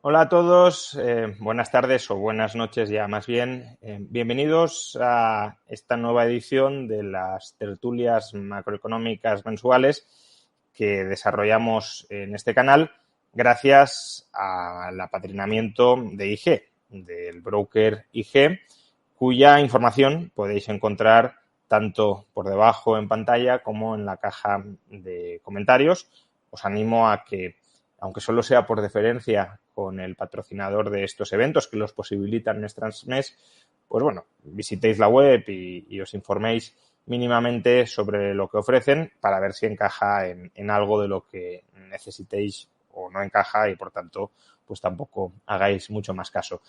Hola a todos, buenas tardes o buenas noches ya más bien. Bienvenidos a esta nueva edición de las tertulias macroeconómicas mensuales que desarrollamos en este canal gracias al apadrinamiento de IG, del broker IG, cuya información podéis encontrar tanto por debajo en pantalla como en la caja de comentarios. Os animo a que, aunque solo sea por deferencia con el patrocinador de estos eventos que los posibilitan mes tras mes, pues bueno, visitéis la web y os informéis mínimamente sobre lo que ofrecen para ver si encaja en algo de lo que necesitéis o no encaja y, por tanto, pues tampoco hagáis mucho más caso.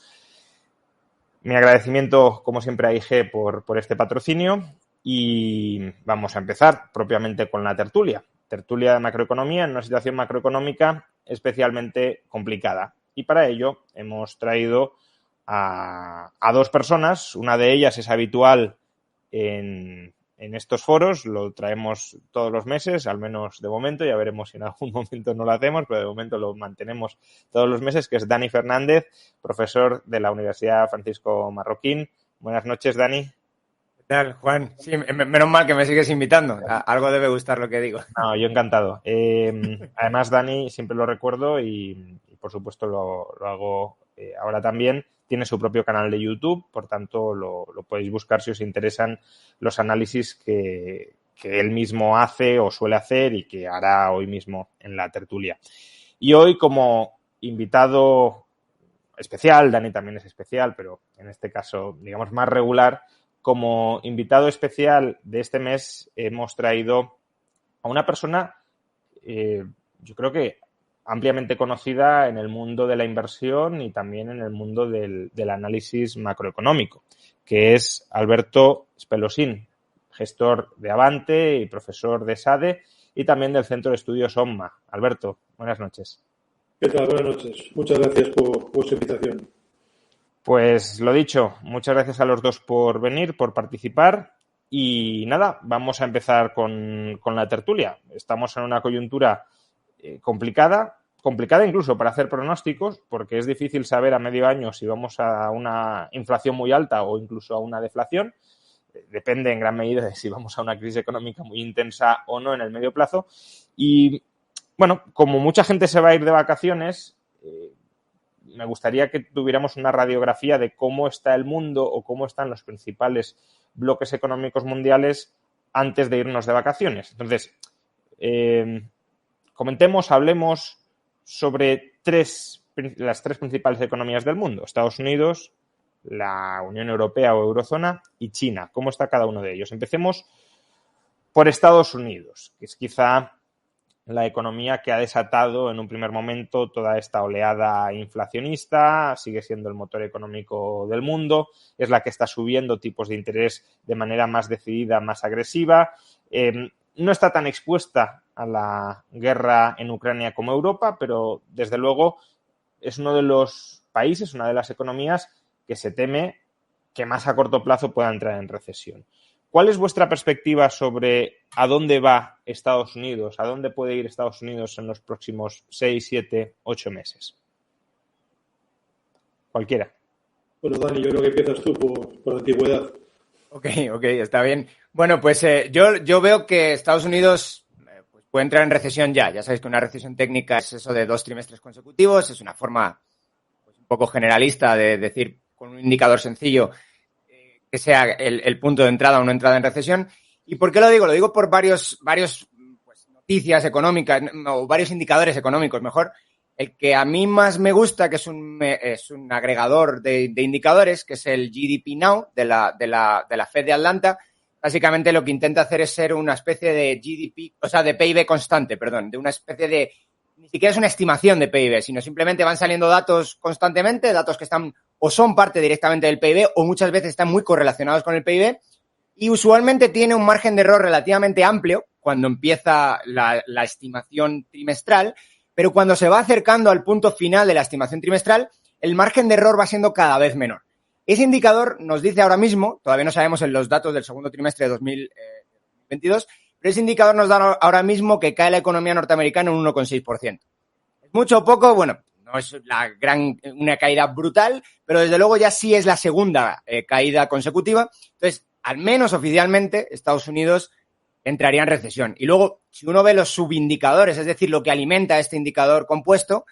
Mi agradecimiento, como siempre, a IG por este patrocinio y vamos a empezar propiamente con la tertulia. Tertulia de macroeconomía en una situación macroeconómica especialmente complicada. Y para ello hemos traído a dos personas. Una de ellas es habitual en estos foros, lo traemos todos los meses, al menos de momento, ya veremos si en algún momento no lo hacemos, pero de momento lo mantenemos todos los meses, que es Dani Fernández, profesor de la Universidad Francisco Marroquín. Buenas noches, Dani. ¿Qué tal, Juan? Sí, menos mal que me sigues invitando. Algo debe gustar lo que digo. No, yo encantado. Además, Dani, siempre lo recuerdo y por supuesto lo hago ahora también. Tiene su propio canal de YouTube, por tanto lo podéis buscar si os interesan los análisis que él mismo hace o suele hacer y que hará hoy mismo en la tertulia. Y hoy, como invitado especial, Dani también es especial, pero en este caso, digamos, más regular, como invitado especial de este mes hemos traído a una persona, yo creo que ampliamente conocida en el mundo de la inversión y también en el mundo del análisis macroeconómico, que es Alberto Spelosín, gestor de Avante y profesor de SADE y también del Centro de Estudios OMMA. Alberto, buenas noches. ¿Qué tal? Buenas noches. Muchas gracias por su invitación. Pues lo dicho, muchas gracias a los dos por venir, por participar. Y nada, vamos a empezar con la tertulia. Estamos en una coyuntura complicada incluso para hacer pronósticos, porque es difícil saber a medio año si vamos a una inflación muy alta o incluso a una deflación. Depende en gran medida de si vamos a una crisis económica muy intensa o no en el medio plazo. Y bueno, como mucha gente se va a ir de vacaciones, me gustaría que tuviéramos una radiografía de cómo está el mundo o cómo están los principales bloques económicos mundiales antes de irnos de vacaciones. Entonces, hablemos sobre las tres principales economías del mundo: Estados Unidos, la Unión Europea o Eurozona y China. ¿Cómo está cada uno de ellos? Empecemos por Estados Unidos, que es quizá la economía que ha desatado en un primer momento toda esta oleada inflacionista, sigue siendo el motor económico del mundo, es la que está subiendo tipos de interés de manera más decidida, más agresiva. No está tan expuesta a la guerra en Ucrania como Europa, pero desde luego es uno de los países, una de las economías que se teme que más a corto plazo pueda entrar en recesión. ¿Cuál es vuestra perspectiva sobre a dónde va Estados Unidos, a dónde puede ir Estados Unidos en los próximos 6, 7, 8 meses? Cualquiera. Bueno, Dani, yo creo que empiezas tú por antigüedad. Ok, está bien. Bueno, pues yo veo que Estados Unidos pues puede entrar en recesión ya. Ya sabéis que una recesión técnica es eso de 2 trimestres consecutivos. Es una forma pues, un poco generalista de decir con un indicador sencillo que sea el punto de entrada o no entrada en recesión. ¿Y por qué lo digo? Lo digo por varios pues, noticias económicas o varios indicadores económicos, mejor. El que a mí más me gusta, que es un agregador de indicadores, que es el GDP Now de la Fed de Atlanta. Básicamente lo que intenta hacer es ser una especie de GDP, o sea, de PIB constante, perdón, de una especie de, ni siquiera es una estimación de PIB, sino simplemente van saliendo datos constantemente, datos que están o son parte directamente del PIB o muchas veces están muy correlacionados con el PIB y usualmente tiene un margen de error relativamente amplio cuando empieza la estimación trimestral, pero cuando se va acercando al punto final de la estimación trimestral, el margen de error va siendo cada vez menor. Ese indicador nos dice ahora mismo, todavía no sabemos en los datos del segundo trimestre de 2022, pero ese indicador nos da ahora mismo que cae la economía norteamericana un 1,6%. ¿Es mucho o poco? Bueno, no es una caída brutal, pero desde luego ya sí es la segunda caída consecutiva. Entonces, al menos oficialmente, Estados Unidos entraría en recesión. Y luego, si uno ve los subindicadores, es decir, lo que alimenta este indicador compuesto,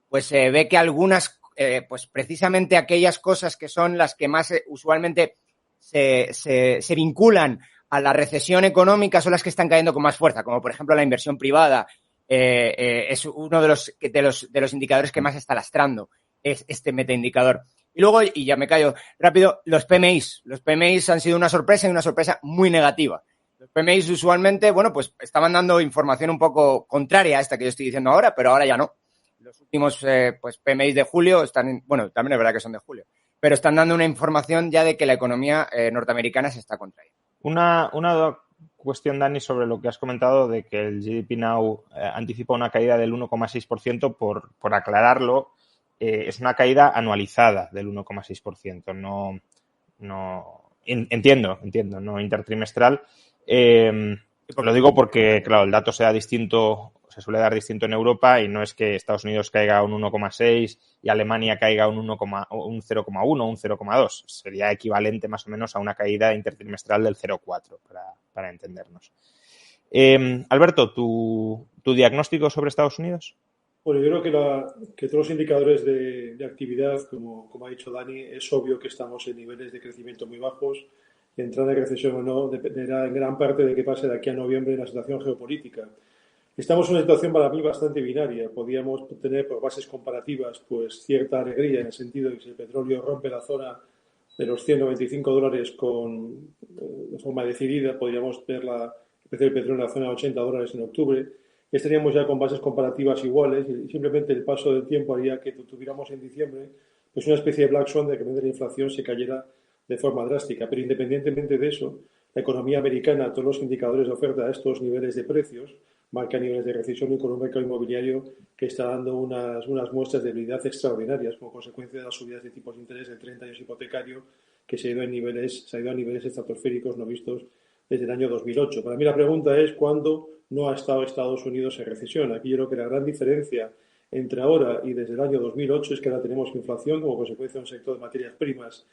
pues se ve que algunas, pues precisamente aquellas cosas que son las que más usualmente se vinculan a la recesión económica son las que están cayendo con más fuerza, como por ejemplo la inversión privada, es uno de los indicadores que más está lastrando, es este metaindicador. Y luego, y ya me callo rápido, los PMIs. Los PMIs han sido una sorpresa y una sorpresa muy negativa. Los PMIs usualmente, bueno, pues estaban dando información un poco contraria a esta que yo estoy diciendo ahora, pero ahora ya no. Los últimos pues PMIs de julio están, bueno, también es verdad que son de julio, pero están dando una información ya de que la economía norteamericana se está contrayendo. Una cuestión, Dani, sobre lo que has comentado de que el GDP Now anticipa una caída del 1,6%, por aclararlo, es una caída anualizada del 1,6%, entiendo, no intertrimestral. Lo digo porque, claro, el dato sea distinto, se suele dar distinto en Europa y no es que Estados Unidos caiga un 1,6 y Alemania caiga un 0,1 o un 0,2. Sería equivalente más o menos a una caída intertrimestral del 0,4 para entendernos. Alberto, ¿tu diagnóstico sobre Estados Unidos? Bueno, yo creo que todos los indicadores de actividad, como ha dicho Dani, es obvio que estamos en niveles de crecimiento muy bajos. Entrar en recesión o no dependerá en gran parte de qué pase de aquí a noviembre en la situación geopolítica. Estamos en una situación para mí bastante binaria. Podríamos tener por bases comparativas pues cierta alegría en el sentido de que si el petróleo rompe la zona de los $195 de forma decidida, podríamos ver el precio del petróleo en la zona de $80 en octubre. Estaríamos ya con bases comparativas iguales y simplemente el paso del tiempo haría que tuviéramos en diciembre pues una especie de black swan de que la inflación se cayera de forma drástica. Pero independientemente de eso, la economía americana, todos los indicadores de oferta a estos niveles de precios, marca niveles de recesión y con un mercado inmobiliario que está dando unas muestras de debilidad extraordinarias como consecuencia de las subidas de tipos de interés de 30 años hipotecario que se ha ido a niveles estratosféricos no vistos desde el año 2008. Para mí la pregunta es ¿cuándo no ha estado Estados Unidos en recesión? Aquí yo creo que la gran diferencia entre ahora y desde el año 2008 es que ahora tenemos inflación como consecuencia de un sector de materias primas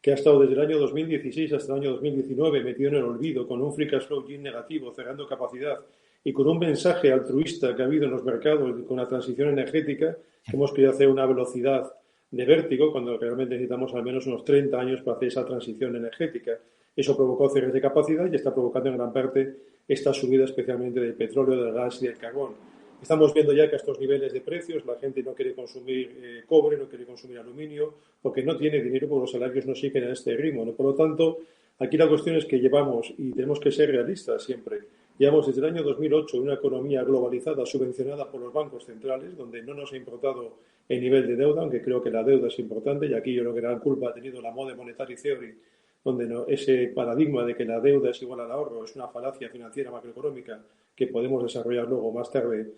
que ha estado desde el año 2016 hasta el año 2019 metido en el olvido, con un free cash flow yield negativo, cerrando capacidad y con un mensaje altruista que ha habido en los mercados con la transición energética, que hemos querido hacer una velocidad de vértigo cuando realmente necesitamos al menos unos 30 años para hacer esa transición energética. Eso provocó cierres de capacidad y está provocando en gran parte esta subida especialmente del petróleo, del gas y del carbón. Estamos viendo ya que a estos niveles de precios la gente no quiere consumir cobre, no quiere consumir aluminio, porque no tiene dinero porque los salarios no siguen a este ritmo, ¿no? Por lo tanto, aquí la cuestión es que llevamos, y tenemos que ser realistas siempre, llevamos desde el año 2008 una economía globalizada subvencionada por los bancos centrales, donde no nos ha importado el nivel de deuda, aunque creo que la deuda es importante, y aquí yo creo que la culpa ha tenido la Modern Monetary Theory, donde ese paradigma de que la deuda es igual al ahorro es una falacia financiera macroeconómica que podemos desarrollar luego más tarde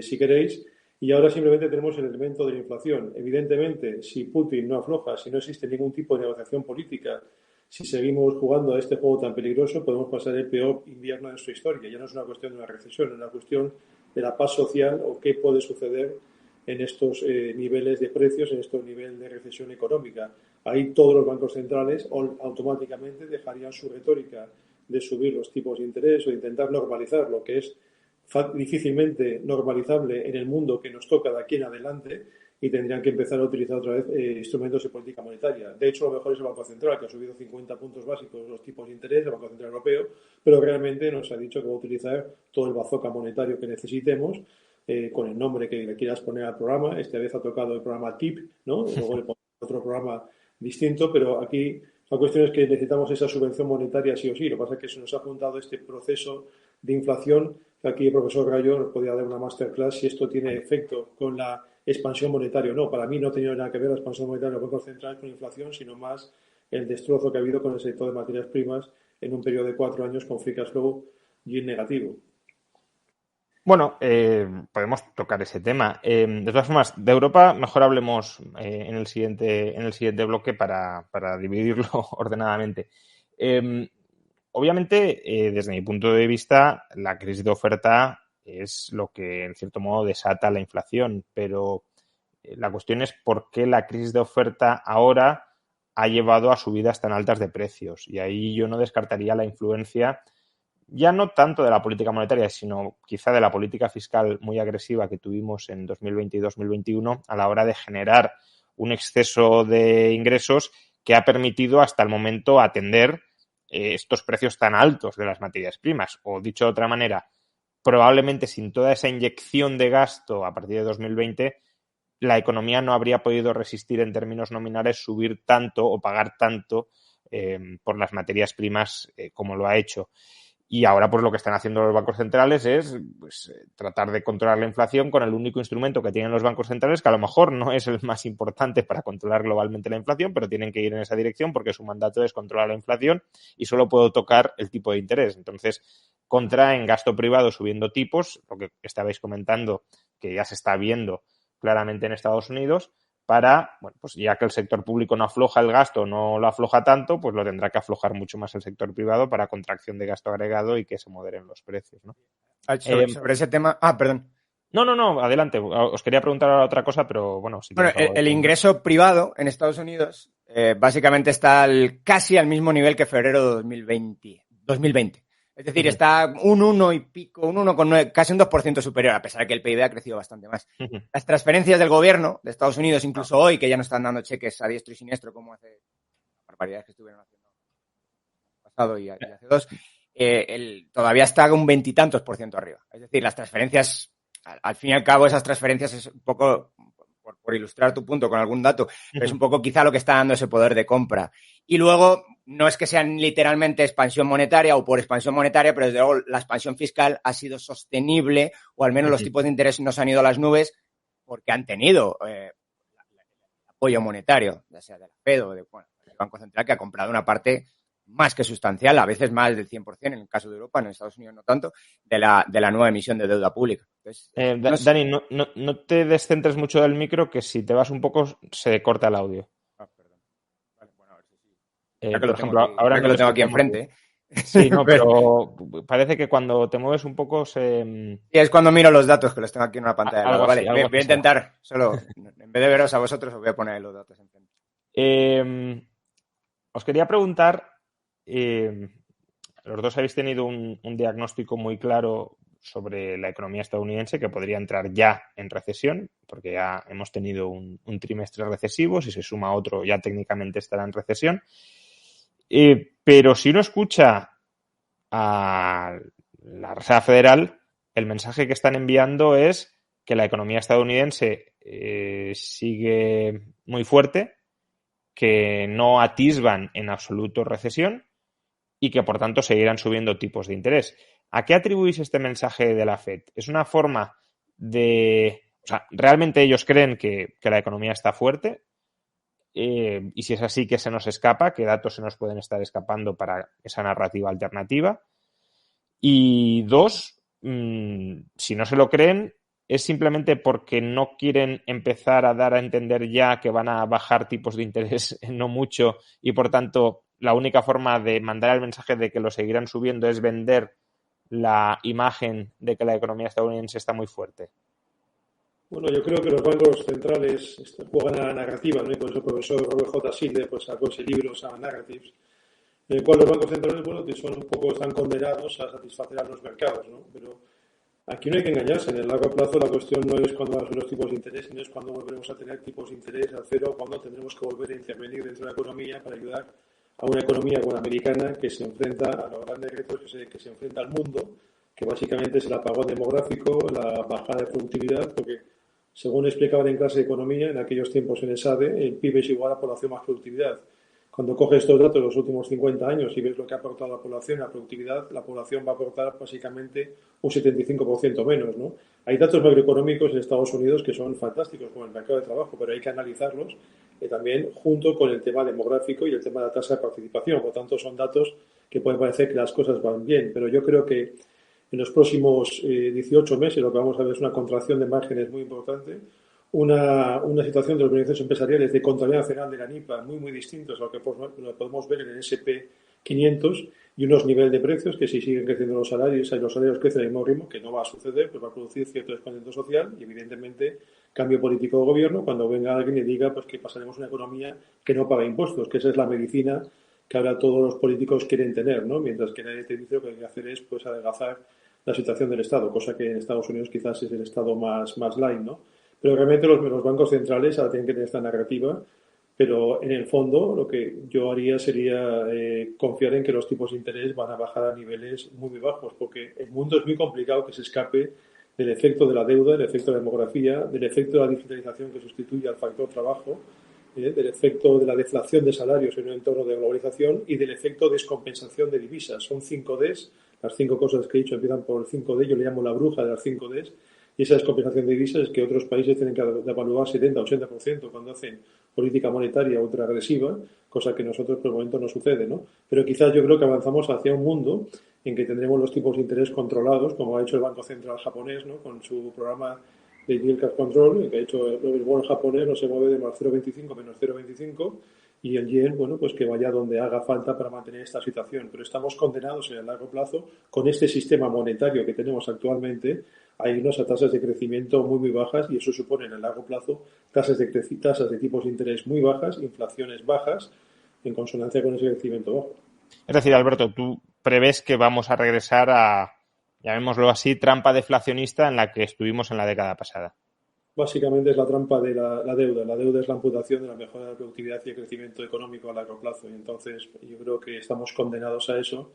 si queréis, y ahora simplemente tenemos el elemento de la inflación. Evidentemente, si Putin no afloja, si no existe ningún tipo de negociación política, si seguimos jugando a este juego tan peligroso, podemos pasar el peor invierno de nuestra historia. Ya no es una cuestión de una recesión, es una cuestión de la paz social o qué puede suceder en estos niveles de precios, en estos niveles de recesión económica. Ahí todos los bancos centrales automáticamente dejarían su retórica de subir los tipos de interés o de intentar normalizar lo que es difícilmente normalizable en el mundo que nos toca de aquí en adelante y tendrían que empezar a utilizar otra vez instrumentos de política monetaria. De hecho, lo mejor es el Banco Central, que ha subido 50 puntos básicos los tipos de interés del Banco Central Europeo, pero realmente nos ha dicho que va a utilizar todo el bazooka monetario que necesitemos, con el nombre que le quieras poner al programa. Esta vez ha tocado el programa TIP, ¿no? Luego le ponemos otro programa distinto, pero aquí la cuestión es que necesitamos esa subvención monetaria sí o sí. Lo que pasa es que se nos ha juntado este proceso de inflación, que aquí el profesor Gallo nos podría dar una masterclass si esto tiene efecto con la expansión monetaria o no. Para mí no ha tenido nada que ver la expansión monetaria de los bancos centrales con la inflación, sino más el destrozo que ha habido con el sector de materias primas en un periodo de 4 años con free cash flow yield negativo. Bueno, podemos tocar ese tema. De todas formas, de Europa mejor hablemos en el siguiente bloque para dividirlo ordenadamente. Obviamente, desde mi punto de vista, la crisis de oferta es lo que, en cierto modo, desata la inflación, pero La cuestión es por qué la crisis de oferta ahora ha llevado a subidas tan altas de precios. Y ahí yo no descartaría la influencia, ya no tanto de la política monetaria, sino quizá de la política fiscal muy agresiva que tuvimos en 2020 y 2021 a la hora de generar un exceso de ingresos que ha permitido hasta el momento atender estos precios tan altos de las materias primas. O dicho de otra manera, probablemente sin toda esa inyección de gasto a partir de 2020, la economía no habría podido resistir en términos nominales subir tanto o pagar tanto por las materias primas como lo ha hecho. Y ahora pues lo que están haciendo los bancos centrales es pues, tratar de controlar la inflación con el único instrumento que tienen los bancos centrales, que a lo mejor no es el más importante para controlar globalmente la inflación, pero tienen que ir en esa dirección porque su mandato es controlar la inflación y solo puedo tocar el tipo de interés. Entonces, contraen gasto privado subiendo tipos, lo que estabais comentando, que ya se está viendo claramente en Estados Unidos, para, bueno, pues ya que el sector público no afloja el gasto, no lo afloja tanto, pues lo tendrá que aflojar mucho más el sector privado para contracción de gasto agregado y que se moderen los precios, ¿no? Sobre ese tema... perdón. No, adelante. Os quería preguntar ahora otra cosa, pero bueno, si Bueno, tienes algo el ingreso privado en Estados Unidos básicamente está casi al mismo nivel que febrero de 2020. Es decir, está un 1 y pico, un 1,9, casi un 2% superior, a pesar de que el PIB ha crecido bastante más. Las transferencias del gobierno de Estados Unidos, incluso hoy, que ya no están dando cheques a diestro y siniestro, como hace barbaridades que estuvieron haciendo pasado y hace dos, todavía está un 20 y tantos % arriba. Es decir, las transferencias, al fin y al cabo, esas transferencias es un poco, por ilustrar tu punto con algún dato, pero es un poco quizá lo que está dando ese poder de compra. Y luego, no es que sean literalmente expansión monetaria o por expansión monetaria, pero desde luego la expansión fiscal ha sido sostenible, o al menos los tipos de interés no se han ido a las nubes porque han tenido apoyo monetario, ya sea de la Fed o del Banco Central, que ha comprado una parte más que sustancial, a veces más del 100%, en el caso de Europa, en Estados Unidos no tanto, de la nueva emisión de deuda pública. Entonces, Dani, no te descentres mucho del micro, que si te vas un poco se corta el audio. Perdón. Vale, bueno, a ver si sí. Por ejemplo, aquí, ahora que lo tengo aquí enfrente. Sí, no, pero parece que cuando te mueves un poco se... Sí, es cuando miro los datos, que los tengo aquí en una pantalla de lado. Algo así, Vale, algo voy a así intentar, solo, en vez de veros a vosotros, os voy a poner los datos enfrente. Os quería preguntar, los dos habéis tenido un diagnóstico muy claro sobre la economía estadounidense, que podría entrar ya en recesión, porque ya hemos tenido un trimestre recesivo, si se suma otro ya técnicamente estará en recesión. Pero si uno escucha a la Reserva Federal, el mensaje que están enviando es que la economía estadounidense sigue muy fuerte, que no atisban en absoluto recesión y que por tanto seguirán subiendo tipos de interés. ¿A qué atribuís este mensaje de la Fed? ¿Es una forma de... O sea, ¿realmente ellos creen que la economía está fuerte? Y si es así, ¿qué se nos escapa? ¿Qué datos se nos pueden estar escapando para esa narrativa alternativa? Y dos, si no se lo creen, ¿es simplemente porque no quieren empezar a dar a entender ya que van a bajar tipos de interés no mucho y por tanto la única forma de mandar el mensaje de que lo seguirán subiendo es vender la imagen de que la economía estadounidense está muy fuerte? Bueno, yo creo que los bancos centrales juegan a la narrativa, ¿no? Y por eso el profesor Robert J. Siller pues, sacó ese libro, Sound Narratives, en el cual los bancos centrales, bueno, que son un poco, están condenados a satisfacer a los mercados, ¿no? Pero aquí no hay que engañarse. En el largo plazo la cuestión no es cuándo van a ser los tipos de interés, sino es cuándo volveremos a tener tipos de interés a cero, cuándo tendremos que volver a intervenir dentro de la economía para ayudar a una economía como la americana que se enfrenta a los grandes retos que se enfrenta al mundo, que básicamente es el apagón demográfico, la bajada de productividad, porque según explicaban en clase de economía, en aquellos tiempos en ESADE, el PIB es igual a población más productividad. Cuando coges estos datos de los últimos 50 años y ves lo que ha aportado la población, la productividad, la población va a aportar básicamente un 75% menos, ¿no? Hay datos macroeconómicos en Estados Unidos que son fantásticos, como el mercado de trabajo, pero hay que analizarlos también junto con el tema demográfico y el tema de la tasa de participación. Por lo tanto, son datos que pueden parecer que las cosas van bien, pero yo creo que en los próximos 18 meses lo que vamos a ver es una contracción de márgenes muy importante, una situación de los beneficios empresariales de contabilidad nacional de la NIPA muy distintos a lo que podemos ver en el S&P 500 y unos niveles de precios que si siguen creciendo los salarios y los salarios crecen al mismo ritmo, que no va a suceder, pues va a producir cierto descontento social y evidentemente cambio político de gobierno, cuando venga alguien y diga pues que pasaremos una economía que no paga impuestos, que esa es la medicina que ahora todos los políticos quieren tener, ¿no? Mientras que nadie te dice lo que hay que hacer es pues adelgazar la situación del Estado, cosa que en Estados Unidos quizás es el Estado más light, ¿no? Pero realmente los bancos centrales ahora tienen que tener esta narrativa, pero en el fondo lo que yo haría sería confiar en que los tipos de interés van a bajar a niveles muy bajos, porque el mundo es muy complicado que se escape del efecto de la deuda, del efecto de la demografía, del efecto de la digitalización que sustituye al factor trabajo, del efecto de la deflación de salarios en un entorno de globalización y del efecto de descompensación de divisas. Son 5 Ds, las 5 cosas que he dicho empiezan por el 5D, yo le llamo la bruja de las 5 Ds, y esa descompensación de divisas es que otros países tienen que devaluar 70-80% cuando hacen política monetaria ultra agresiva, cosa que nosotros por el momento no sucede, ¿no? Pero quizás yo creo que avanzamos hacia un mundo en que tendremos los tipos de interés controlados, como ha hecho el Banco Central japonés, ¿no? Con su programa de Yield Curve Control, que ha hecho el bono japonés, no se mueve de más 0,25 menos 0,25, y el yen, bueno, pues que vaya donde haga falta para mantener esta situación. Pero estamos condenados en el largo plazo, con este sistema monetario que tenemos actualmente, a irnos a tasas de crecimiento muy bajas, y eso supone en el largo plazo tasas de tipos de interés muy bajas, inflaciones bajas, en consonancia con ese crecimiento bajo. Es decir, Alberto, tú prevés que vamos a regresar a, llamémoslo así, trampa deflacionista en la que estuvimos en la década pasada. Básicamente es la trampa de la deuda. La deuda es la amputación de la mejora de la productividad y el crecimiento económico a largo plazo. Y entonces yo creo que estamos condenados a eso.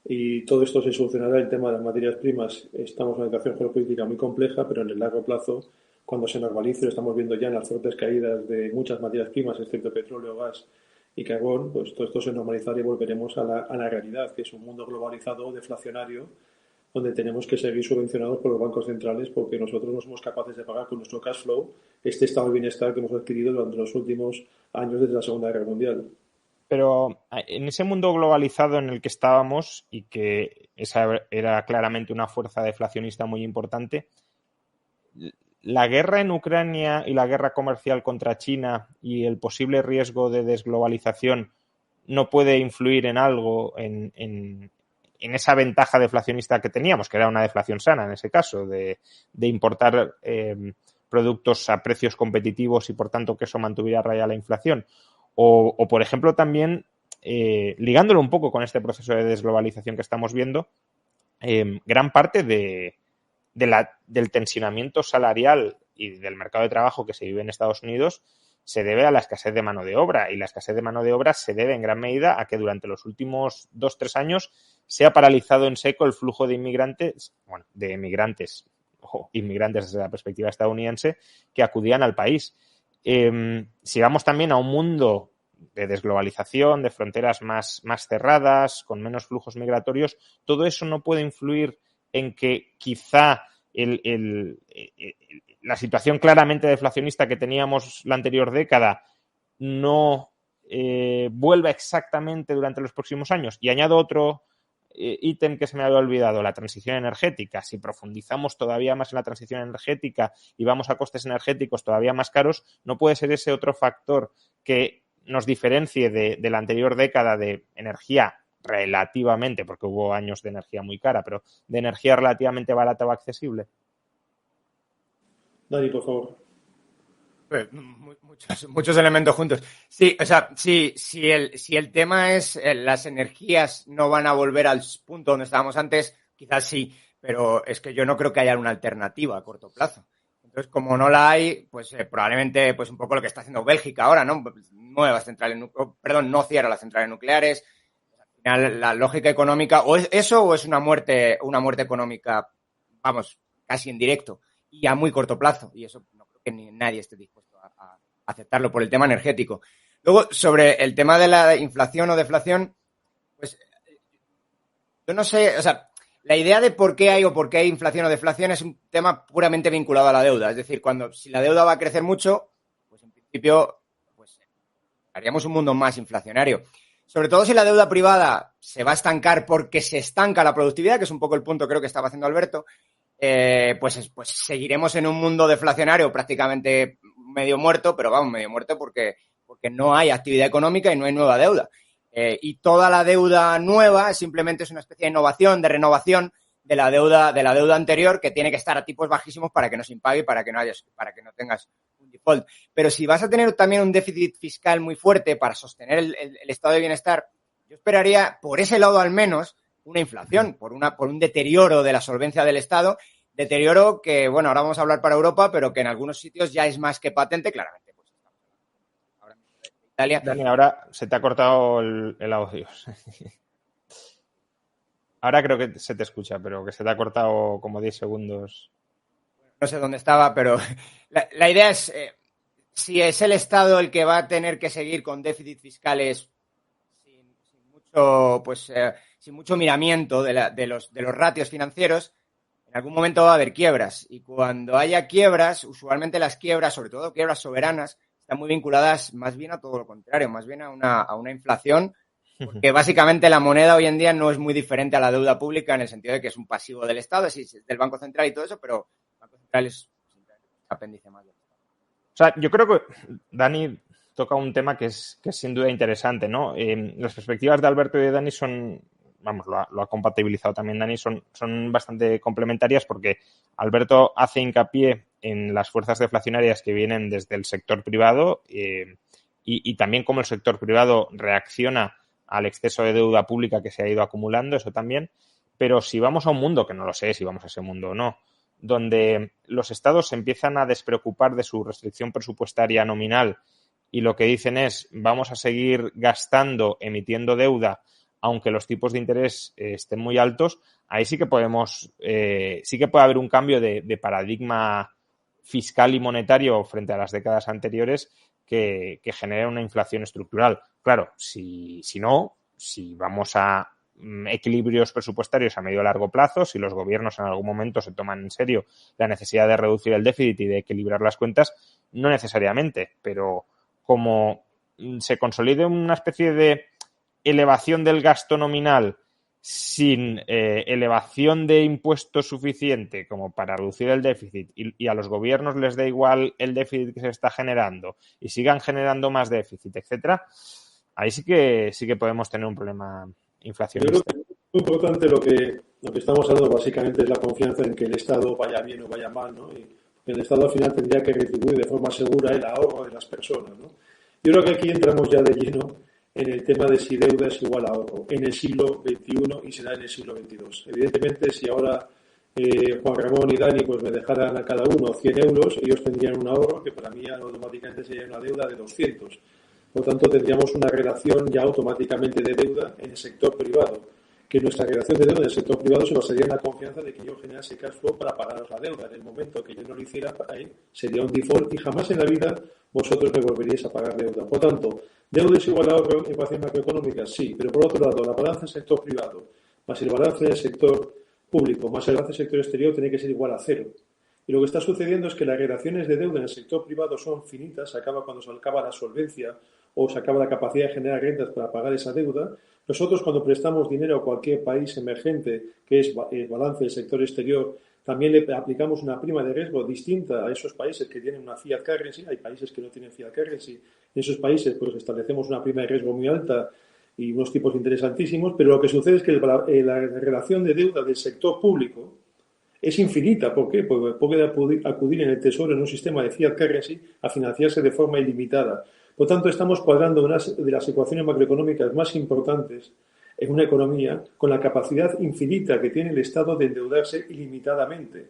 Y todo esto se solucionará el tema de las materias primas. Estamos en una situación geopolítica muy compleja, pero en el largo plazo, cuando se normalice, lo estamos viendo ya en las fuertes caídas de muchas materias primas, excepto petróleo, gas y carbón, pues todo esto se normalizará y volveremos a la realidad, que es un mundo globalizado, deflacionario, donde tenemos que seguir subvencionados por los bancos centrales porque nosotros no somos capaces de pagar con nuestro cash flow este estado de bienestar que hemos adquirido durante los últimos años desde la Segunda Guerra Mundial. Pero en ese mundo globalizado en el que estábamos y que esa era claramente una fuerza deflacionista muy importante, la guerra en Ucrania y la guerra comercial contra China y el posible riesgo de desglobalización no puede influir en algo en esa ventaja deflacionista que teníamos, que era una deflación sana en ese caso, de importar productos a precios competitivos y por tanto que eso mantuviera a raya la inflación. O por ejemplo, también ligándolo un poco con este proceso de desglobalización que estamos viendo, gran parte del tensionamiento salarial y del mercado de trabajo que se vive en Estados Unidos se debe a la escasez de mano de obra, y la escasez de mano de obra se debe en gran medida a que durante los últimos 2-3 años se ha paralizado en seco el flujo de inmigrantes desde la perspectiva estadounidense que acudían al país. Si vamos también a un mundo de desglobalización, de fronteras más cerradas, con menos flujos migratorios, todo eso no puede influir en que quizá la situación claramente deflacionista que teníamos la anterior década no vuelva exactamente durante los próximos años. Y añado otro ítem que se me había olvidado, la transición energética. Si profundizamos todavía más en la transición energética y vamos a costes energéticos todavía más caros, no puede ser ese otro factor que nos diferencie de la anterior década de energía relativamente, porque hubo años de energía muy cara, pero de energía relativamente barata o accesible. Dani, por favor. Muchos elementos juntos. Sí, o sea, si el tema es las energías no van a volver al punto donde estábamos antes, quizás sí, pero es que yo no creo que haya una alternativa a corto plazo. Entonces, como no la hay, pues probablemente pues un poco lo que está haciendo Bélgica ahora, ¿no? Nuevas centrales, no cierra las centrales nucleares. Al final, la lógica económica, o es eso o es una muerte económica, vamos, casi en directo y a muy corto plazo. Y eso no creo que nadie esté dispuesto a aceptarlo por el tema energético. Luego, sobre el tema de la inflación o deflación, pues yo no sé, o sea, la idea de por qué hay inflación o deflación es un tema puramente vinculado a la deuda. Es decir, si la deuda va a crecer mucho, pues en principio pues haríamos un mundo más inflacionario. Sobre todo si la deuda privada se va a estancar porque se estanca la productividad, que es un poco el punto creo que estaba haciendo Alberto, pues seguiremos en un mundo deflacionario prácticamente medio muerto, pero vamos, medio muerto porque no hay actividad económica y no hay nueva deuda. Y toda la deuda nueva simplemente es una especie de innovación, de renovación de la deuda anterior, que tiene que estar a tipos bajísimos para que no se impague y para que no tengas un default. Pero si vas a tener también un déficit fiscal muy fuerte para sostener el estado de bienestar, yo esperaría, por ese lado al menos, una inflación, por un deterioro de la solvencia del Estado, deterioro que, bueno, ahora vamos a hablar para Europa, pero que en algunos sitios ya es más que patente, claramente. Pues, ahora mismo de Italia. Dani, ahora se te ha cortado el audio. Ahora creo que se te escucha, pero que se te ha cortado como 10 segundos. No sé dónde estaba, pero la idea es, si es el Estado el que va a tener que seguir con déficits fiscales sin mucho miramiento de los ratios financieros, en algún momento va a haber quiebras. Y cuando haya quiebras, usualmente las quiebras, sobre todo quiebras soberanas, están muy vinculadas más bien a todo lo contrario, más bien a una inflación, porque básicamente la moneda hoy en día no es muy diferente a la deuda pública en el sentido de que es un pasivo del Estado, es del Banco Central y todo eso, pero el Banco Central es un apéndice más del Estado. O sea, yo creo que Dani toca un tema que es sin duda interesante, ¿no? Las perspectivas de Alberto y de Dani son, vamos, lo ha compatibilizado también Dani, son bastante complementarias porque Alberto hace hincapié en las fuerzas deflacionarias que vienen desde el sector privado y también cómo el sector privado reacciona al exceso de deuda pública que se ha ido acumulando, eso también. Pero si vamos a un mundo, que no lo sé si vamos a ese mundo o no, donde los estados se empiezan a despreocupar de su restricción presupuestaria nominal y lo que dicen es vamos a seguir gastando, emitiendo deuda, aunque los tipos de interés estén muy altos, ahí sí que sí que puede haber un cambio de paradigma fiscal y monetario frente a las décadas anteriores que genere una inflación estructural. Claro, si vamos a equilibrios presupuestarios a medio y largo plazo, si los gobiernos en algún momento se toman en serio la necesidad de reducir el déficit y de equilibrar las cuentas, no necesariamente, pero como se consolide una especie de elevación del gasto nominal sin elevación de impuestos suficiente como para reducir el déficit y a los gobiernos les da igual el déficit que se está generando y sigan generando más déficit, etcétera, ahí sí que podemos tener un problema inflacionista. Yo creo que es muy importante lo que estamos hablando básicamente es la confianza en que el Estado vaya bien o vaya mal, ¿no? Y el Estado al final tendría que retribuir de forma segura el ahorro de las personas, ¿no? Yo creo que aquí entramos ya de lleno en el tema de si deuda es igual a ahorro en el siglo XXI y será en el siglo XXII. Evidentemente, si ahora Juan Ramón y Dani pues me dejaran a cada uno 100 euros, ellos tendrían un ahorro que para mí automáticamente sería una deuda de 200. Por lo tanto, tendríamos una relación ya automáticamente de deuda en el sector privado, que nuestra relación de deuda en el sector privado se basaría en la confianza de que yo generase cash flow para pagaros la deuda. En el momento que yo no lo hiciera, ahí sería un default y jamás en la vida vosotros me volveríais a pagar deuda. Por tanto, ¿deuda es igual a ahorro en ecuación macroeconómica? Sí, pero por otro lado, la balanza del sector privado más el balance del sector público más el balance del sector exterior tiene que ser igual a cero. Y lo que está sucediendo es que las relaciones de deuda en el sector privado son finitas, se acaba cuando se acaba la solvencia o se acaba la capacidad de generar rentas para pagar esa deuda. Nosotros cuando prestamos dinero a cualquier país emergente, que es el balance del sector exterior, también le aplicamos una prima de riesgo distinta a esos países que tienen una fiat currency. Hay países que no tienen fiat currency. En esos países pues establecemos una prima de riesgo muy alta y unos tipos de interés altísimos, pero lo que sucede es que la relación de deuda del sector público es infinita. ¿Por qué? Porque puede acudir en el Tesoro en un sistema de fiat currency a financiarse de forma ilimitada. Por tanto, estamos cuadrando una de las ecuaciones macroeconómicas más importantes en una economía con la capacidad infinita que tiene el Estado de endeudarse ilimitadamente.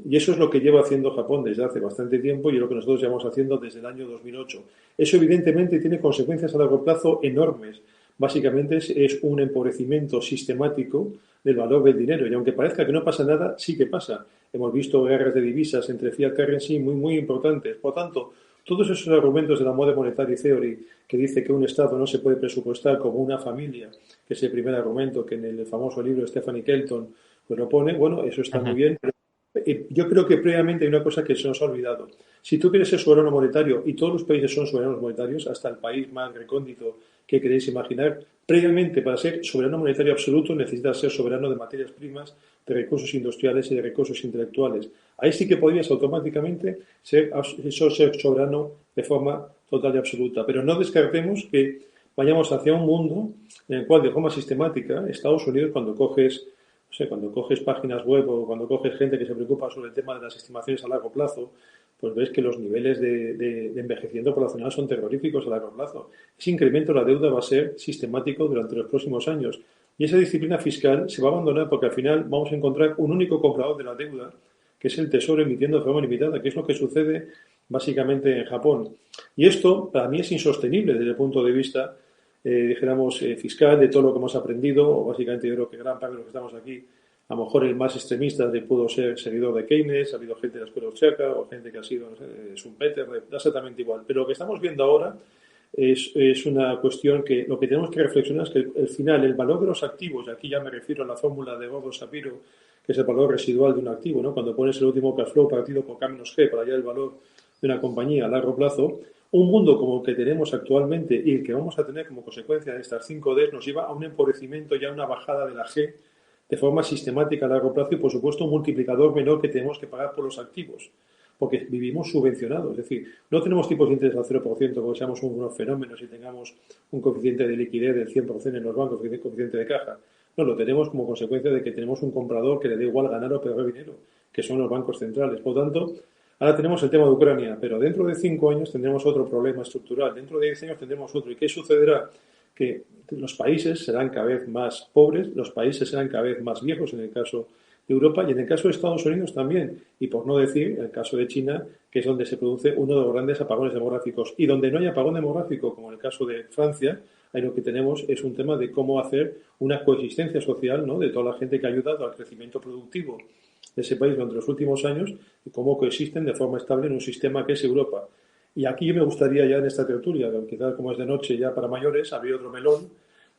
Y eso es lo que lleva haciendo Japón desde hace bastante tiempo y es lo que nosotros llevamos haciendo desde el año 2008. Eso evidentemente tiene consecuencias a largo plazo enormes. Básicamente es un empobrecimiento sistemático del valor del dinero y aunque parezca que no pasa nada, sí que pasa. Hemos visto guerras de divisas entre fiat currency muy importantes. Por tanto, todos esos argumentos de la Modern Monetary Theory que dice que un Estado no se puede presupuestar como una familia, que es el primer argumento que en el famoso libro de Stephanie Kelton pues lo pone, bueno, eso está muy bien, pero yo creo que previamente hay una cosa que se nos ha olvidado. Si tú quieres ser soberano monetario, y todos los países son soberanos monetarios, hasta el país más recóndito que queréis imaginar, previamente para ser soberano monetario absoluto necesitas ser soberano de materias primas, de recursos industriales y de recursos intelectuales. Ahí sí que podrías automáticamente ser soberano de forma total y absoluta. Pero no descartemos que vayamos hacia un mundo en el cual de forma sistemática Estados Unidos, cuando coges O sea, cuando coges páginas web o cuando coges gente que se preocupa sobre el tema de las estimaciones a largo plazo, pues ves que los niveles de envejecimiento poblacional son terroríficos a largo plazo. Ese incremento de la deuda va a ser sistemático durante los próximos años. Y esa disciplina fiscal se va a abandonar porque al final vamos a encontrar un único comprador de la deuda, que es el Tesoro emitiendo de forma limitada, que es lo que sucede básicamente en Japón. Y esto para mí es insostenible desde el punto de vista, dijéramos, fiscal, de todo lo que hemos aprendido. Básicamente yo creo que gran parte de los que estamos aquí, a lo mejor el más extremista pudo ser seguidor de Keynes, ha habido gente de la escuela austriaca o gente que ha sido, no sé, Schumpeter, da exactamente igual. Pero lo que estamos viendo ahora es una cuestión que lo que tenemos que reflexionar es que al final el valor de los activos, y aquí ya me refiero a la fórmula de Gordo-Shapiro, que es el valor residual de un activo, ¿no? Cuando pones el último cash flow partido por K-G para hallar el valor de una compañía a largo plazo, un mundo como el que tenemos actualmente y el que vamos a tener como consecuencia de estas 5Ds nos lleva a un empobrecimiento y a una bajada de la G de forma sistemática a largo plazo y, por supuesto, un multiplicador menor que tenemos que pagar por los activos, porque vivimos subvencionados. Es decir, no tenemos tipos de interés al 0% porque seamos unos fenómenos y tengamos un coeficiente de liquidez del 100% en los bancos, que es coeficiente de caja. No, lo tenemos como consecuencia de que tenemos un comprador que le da igual ganar o perder dinero, que son los bancos centrales. Por lo tanto, ahora tenemos el tema de Ucrania, pero dentro de 5 años tendremos otro problema estructural. Dentro de 10 años tendremos otro. ¿Y qué sucederá? Que los países serán cada vez más pobres, los países serán cada vez más viejos en el caso de Europa y en el caso de Estados Unidos también. Y por no decir el caso de China, que es donde se produce uno de los grandes apagones demográficos. Y donde no hay apagón demográfico, como en el caso de Francia, ahí lo que tenemos es un tema de cómo hacer una coexistencia social, ¿no?, de toda la gente que ha ayudado al crecimiento productivo de ese país durante los últimos años y cómo coexisten de forma estable en un sistema que es Europa. Y aquí me gustaría ya en esta tertulia, quizás como es de noche ya para mayores, abrir otro melón,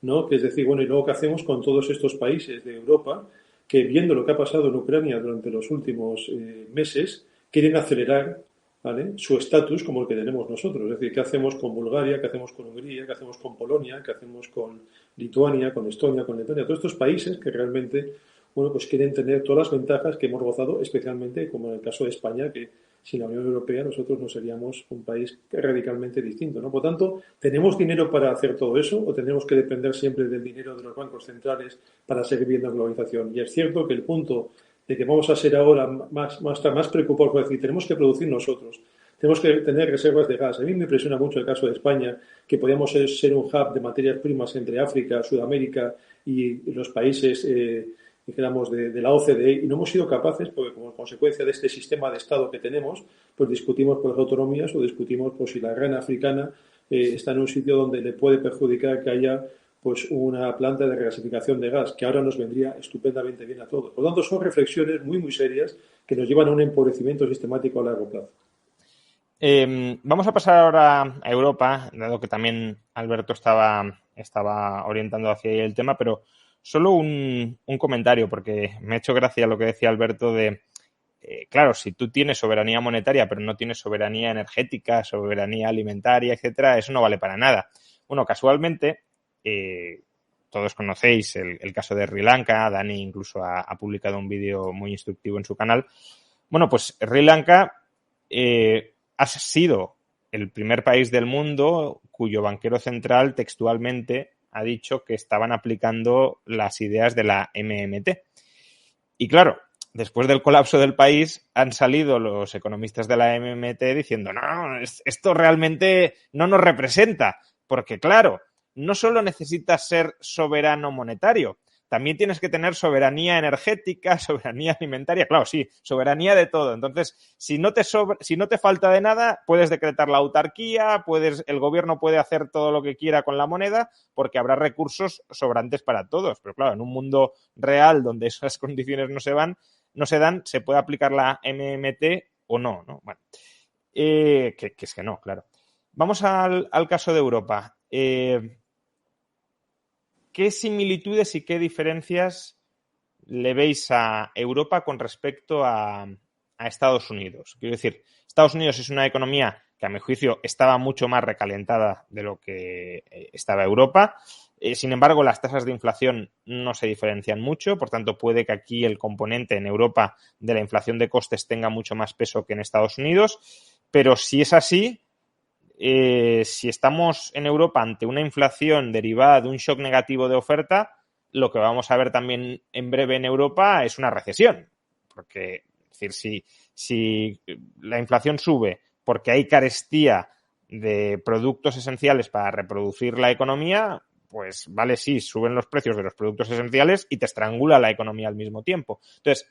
¿no? Que es decir, bueno, ¿y luego qué hacemos con todos estos países de Europa que, viendo lo que ha pasado en Ucrania durante los últimos meses, quieren acelerar, ¿vale?, su estatus como el que tenemos nosotros? Es decir, ¿qué hacemos con Bulgaria? ¿Qué hacemos con Hungría? ¿Qué hacemos con Polonia? ¿Qué hacemos con Lituania, con Estonia, con Letonia? Todos estos países que realmente, bueno, pues quieren tener todas las ventajas que hemos gozado, especialmente como en el caso de España, que sin la Unión Europea nosotros no seríamos un país radicalmente distinto, ¿no? Por tanto, ¿tenemos dinero para hacer todo eso o tenemos que depender siempre del dinero de los bancos centrales para seguir viendo globalización? Y es cierto que el punto de que vamos a ser ahora más preocupados por decir, tenemos que producir nosotros, tenemos que tener reservas de gas. A mí me impresiona mucho el caso de España, que podíamos ser un hub de materias primas entre África, Sudamérica y los países dijéramos, de la OCDE, y no hemos sido capaces, porque como consecuencia de este sistema de Estado que tenemos, pues discutimos por las autonomías o discutimos por si la rana africana está en un sitio donde le puede perjudicar que haya pues una planta de regasificación de gas, que ahora nos vendría estupendamente bien a todos. Por lo tanto, son reflexiones muy, muy serias que nos llevan a un empobrecimiento sistemático a largo plazo. Vamos a pasar ahora a Europa, dado que también Alberto estaba orientando hacia ahí el tema, pero solo un comentario, porque me ha hecho gracia lo que decía Alberto de, claro, si tú tienes soberanía monetaria, pero no tienes soberanía energética, soberanía alimentaria, etcétera, eso no vale para nada. Bueno, casualmente, todos conocéis el caso de Sri Lanka. Dani incluso ha publicado un vídeo muy instructivo en su canal. Bueno, pues Sri Lanka ha sido el primer país del mundo cuyo banquero central textualmente ha dicho que estaban aplicando las ideas de la MMT. Y claro, después del colapso del país han salido los economistas de la MMT diciendo no, esto realmente no nos representa, porque claro, no solo necesitas ser soberano monetario, también tienes que tener soberanía energética, soberanía alimentaria, claro, sí, soberanía de todo. Entonces, si no te falta de nada, puedes decretar la autarquía, el gobierno puede hacer todo lo que quiera con la moneda, porque habrá recursos sobrantes para todos. Pero claro, en un mundo real donde esas condiciones no se dan, se puede aplicar la MMT o no, ¿no? Bueno, que es que no, claro. Vamos al caso de Europa. ¿Qué similitudes y qué diferencias le veis a Europa con respecto a Estados Unidos? Quiero decir, Estados Unidos es una economía que a mi juicio estaba mucho más recalentada de lo que estaba Europa. Sin embargo, las tasas de inflación no se diferencian mucho, por tanto puede que aquí el componente en Europa de la inflación de costes tenga mucho más peso que en Estados Unidos, pero si es así, si estamos en Europa ante una inflación derivada de un shock negativo de oferta, lo que vamos a ver también en breve en Europa es una recesión. Porque, es decir, si la inflación sube porque hay carestía de productos esenciales para reproducir la economía, pues vale, sí, suben los precios de los productos esenciales y te estrangula la economía al mismo tiempo. Entonces,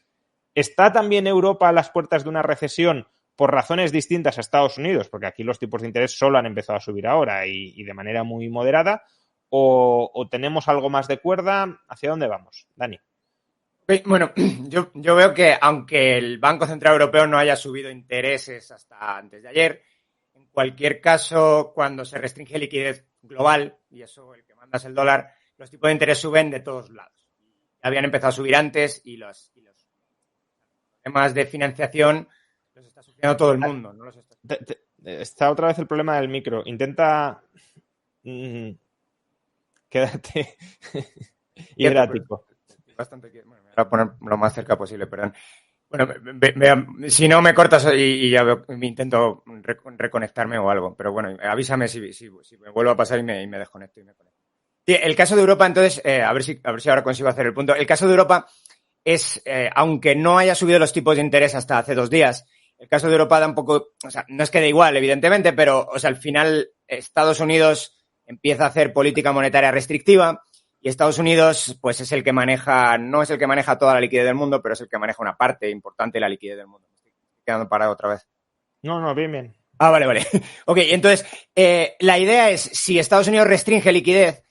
¿está también Europa a las puertas de una recesión por razones distintas a Estados Unidos? Porque aquí los tipos de interés solo han empezado a subir ahora y de manera muy moderada. ¿O tenemos algo más de cuerda? ¿Hacia dónde vamos, Dani? Bueno, yo veo que aunque el Banco Central Europeo no haya subido intereses hasta antes de ayer, en cualquier caso, cuando se restringe liquidez global, y eso el que manda es el dólar, los tipos de interés suben de todos lados. Ya habían empezado a subir antes y los temas de financiación los está sufriendo todo el mundo. No los está... Está otra vez el problema del micro. Intenta quédate hierático. Bastante que... Bueno, me voy a poner lo más cerca posible, perdón. Bueno, si no me cortas y ya me intento reconectarme o algo, pero bueno, avísame si me vuelvo a pasar y me desconecto y me conecto. Sí, el caso de Europa, entonces, a ver si ahora consigo hacer el punto. El caso de Europa es, aunque no haya subido los tipos de interés hasta hace 2 días, el caso de Europa da un poco, o sea, no es que da igual, evidentemente, pero, o sea, al final Estados Unidos empieza a hacer política monetaria restrictiva. Y Estados Unidos, pues es el que maneja, no es el que maneja toda la liquidez del mundo, pero es el que maneja una parte importante de la liquidez del mundo. Me estoy quedando parado otra vez. No, bien. Ah, vale. Ok, entonces, la idea es, si Estados Unidos restringe liquidez,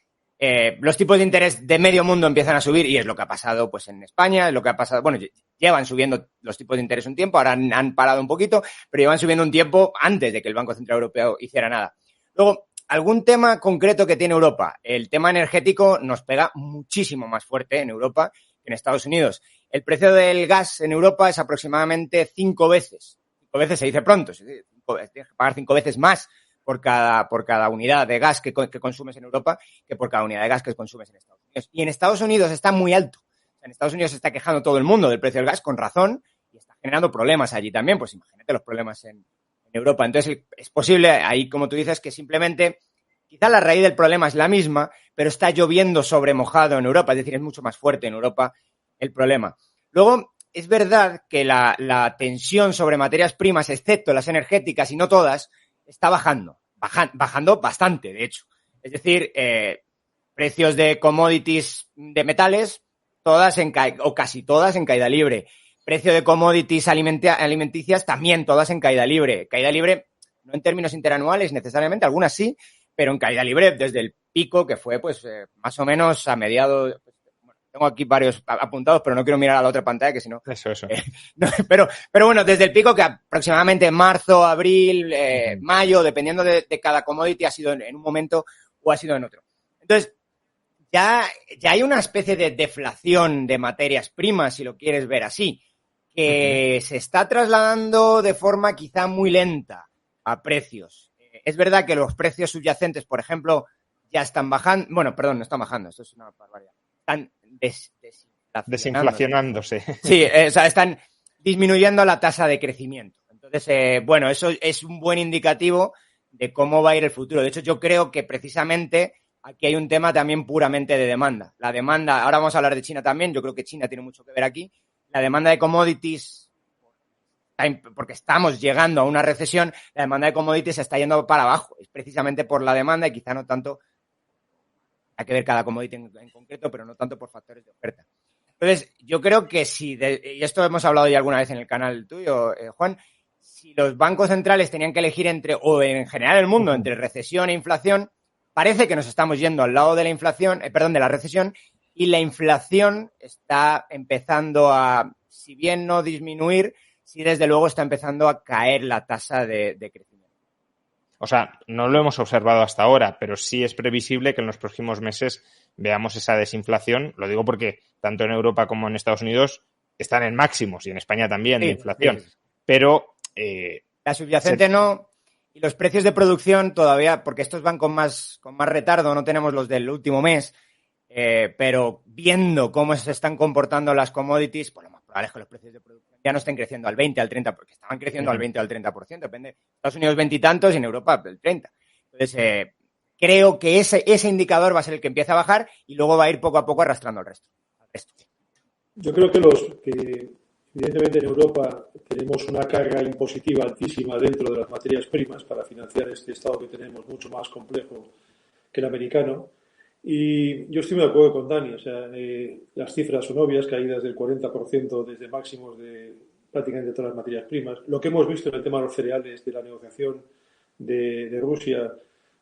los tipos de interés de medio mundo empiezan a subir, y es lo que ha pasado pues en España, es lo que ha pasado, bueno, llevan subiendo los tipos de interés un tiempo, ahora han parado un poquito, pero llevan subiendo un tiempo antes de que el Banco Central Europeo hiciera nada. Luego, algún tema concreto que tiene Europa. El tema energético nos pega muchísimo más fuerte en Europa que en Estados Unidos. El precio del gas en Europa es aproximadamente 5 veces. 5 veces se dice pronto. Tienes que pagar 5 veces más por cada unidad de gas que consumes en Europa que por cada unidad de gas que consumes en Estados Unidos. Y en Estados Unidos está muy alto. En Estados Unidos se está quejando todo el mundo del precio del gas con razón y está generando problemas allí también. Pues imagínate los problemas en Europa. Entonces, es posible, ahí como tú dices, que simplemente quizá la raíz del problema es la misma, pero está lloviendo sobre mojado en Europa, es decir, es mucho más fuerte en Europa el problema. Luego, es verdad que la tensión sobre materias primas, excepto las energéticas y no todas, está bajando bastante, de hecho. Es decir, precios de commodities de metales, todas o casi todas en caída libre. Precio de commodities alimenticias también todas en caída libre. Caída libre no en términos interanuales necesariamente, algunas sí, pero en caída libre desde el pico que fue pues más o menos a mediados. Bueno, tengo aquí varios apuntados, pero no quiero mirar a la otra pantalla que si no... Eso. No, pero bueno, desde el pico que aproximadamente marzo, abril, mayo, dependiendo de cada commodity ha sido en un momento o ha sido en otro. Entonces, ya hay una especie de deflación de materias primas, si lo quieres ver así, que se está trasladando de forma quizá muy lenta a precios. Es verdad que los precios subyacentes, por ejemplo, ya están bajando. Bueno, perdón, no están bajando, esto es una barbaridad. Están desinflacionándose. Sí, o sea, están disminuyendo la tasa de crecimiento. Entonces, bueno, eso es un buen indicativo de cómo va a ir el futuro. De hecho, yo creo que precisamente aquí hay un tema también puramente de demanda. La demanda, ahora vamos a hablar de China también, yo creo que China tiene mucho que ver aquí. La demanda de commodities, porque estamos llegando a una recesión, la demanda de commodities se está yendo para abajo. Es precisamente por la demanda y quizá no tanto, hay que ver cada commodity en concreto, pero no tanto por factores de oferta. Entonces, yo creo que y esto hemos hablado ya alguna vez en el canal tuyo, Juan, si los bancos centrales tenían que elegir o en general el mundo, entre recesión e inflación, parece que nos estamos yendo al lado de la inflación, de la recesión, y la inflación está empezando a, si bien no disminuir, sí desde luego está empezando a caer la tasa de crecimiento. O sea, no lo hemos observado hasta ahora, pero sí es previsible que en los próximos meses veamos esa desinflación. Lo digo porque tanto en Europa como en Estados Unidos están en máximos y en España también de inflación. Sí. Pero la subyacente no, y los precios de producción todavía, porque estos van con más retardo, no tenemos los del último mes, pero viendo cómo se están comportando las commodities, pues lo más probable es que los precios de producción ya no estén creciendo al 20, al 30, porque estaban creciendo al 20 o al 30%, depende. Estados Unidos 20 y tantos y en Europa el 30. Entonces, creo que ese indicador va a ser el que empieza a bajar y luego va a ir poco a poco arrastrando al resto. Yo creo que evidentemente en Europa tenemos una carga impositiva altísima dentro de las materias primas para financiar este estado que tenemos mucho más complejo que el americano. Y yo estoy de acuerdo con Dani, o sea, las cifras son obvias, caídas del 40% desde máximos de prácticamente todas las materias primas. Lo que hemos visto en el tema de los cereales, de la negociación de Rusia,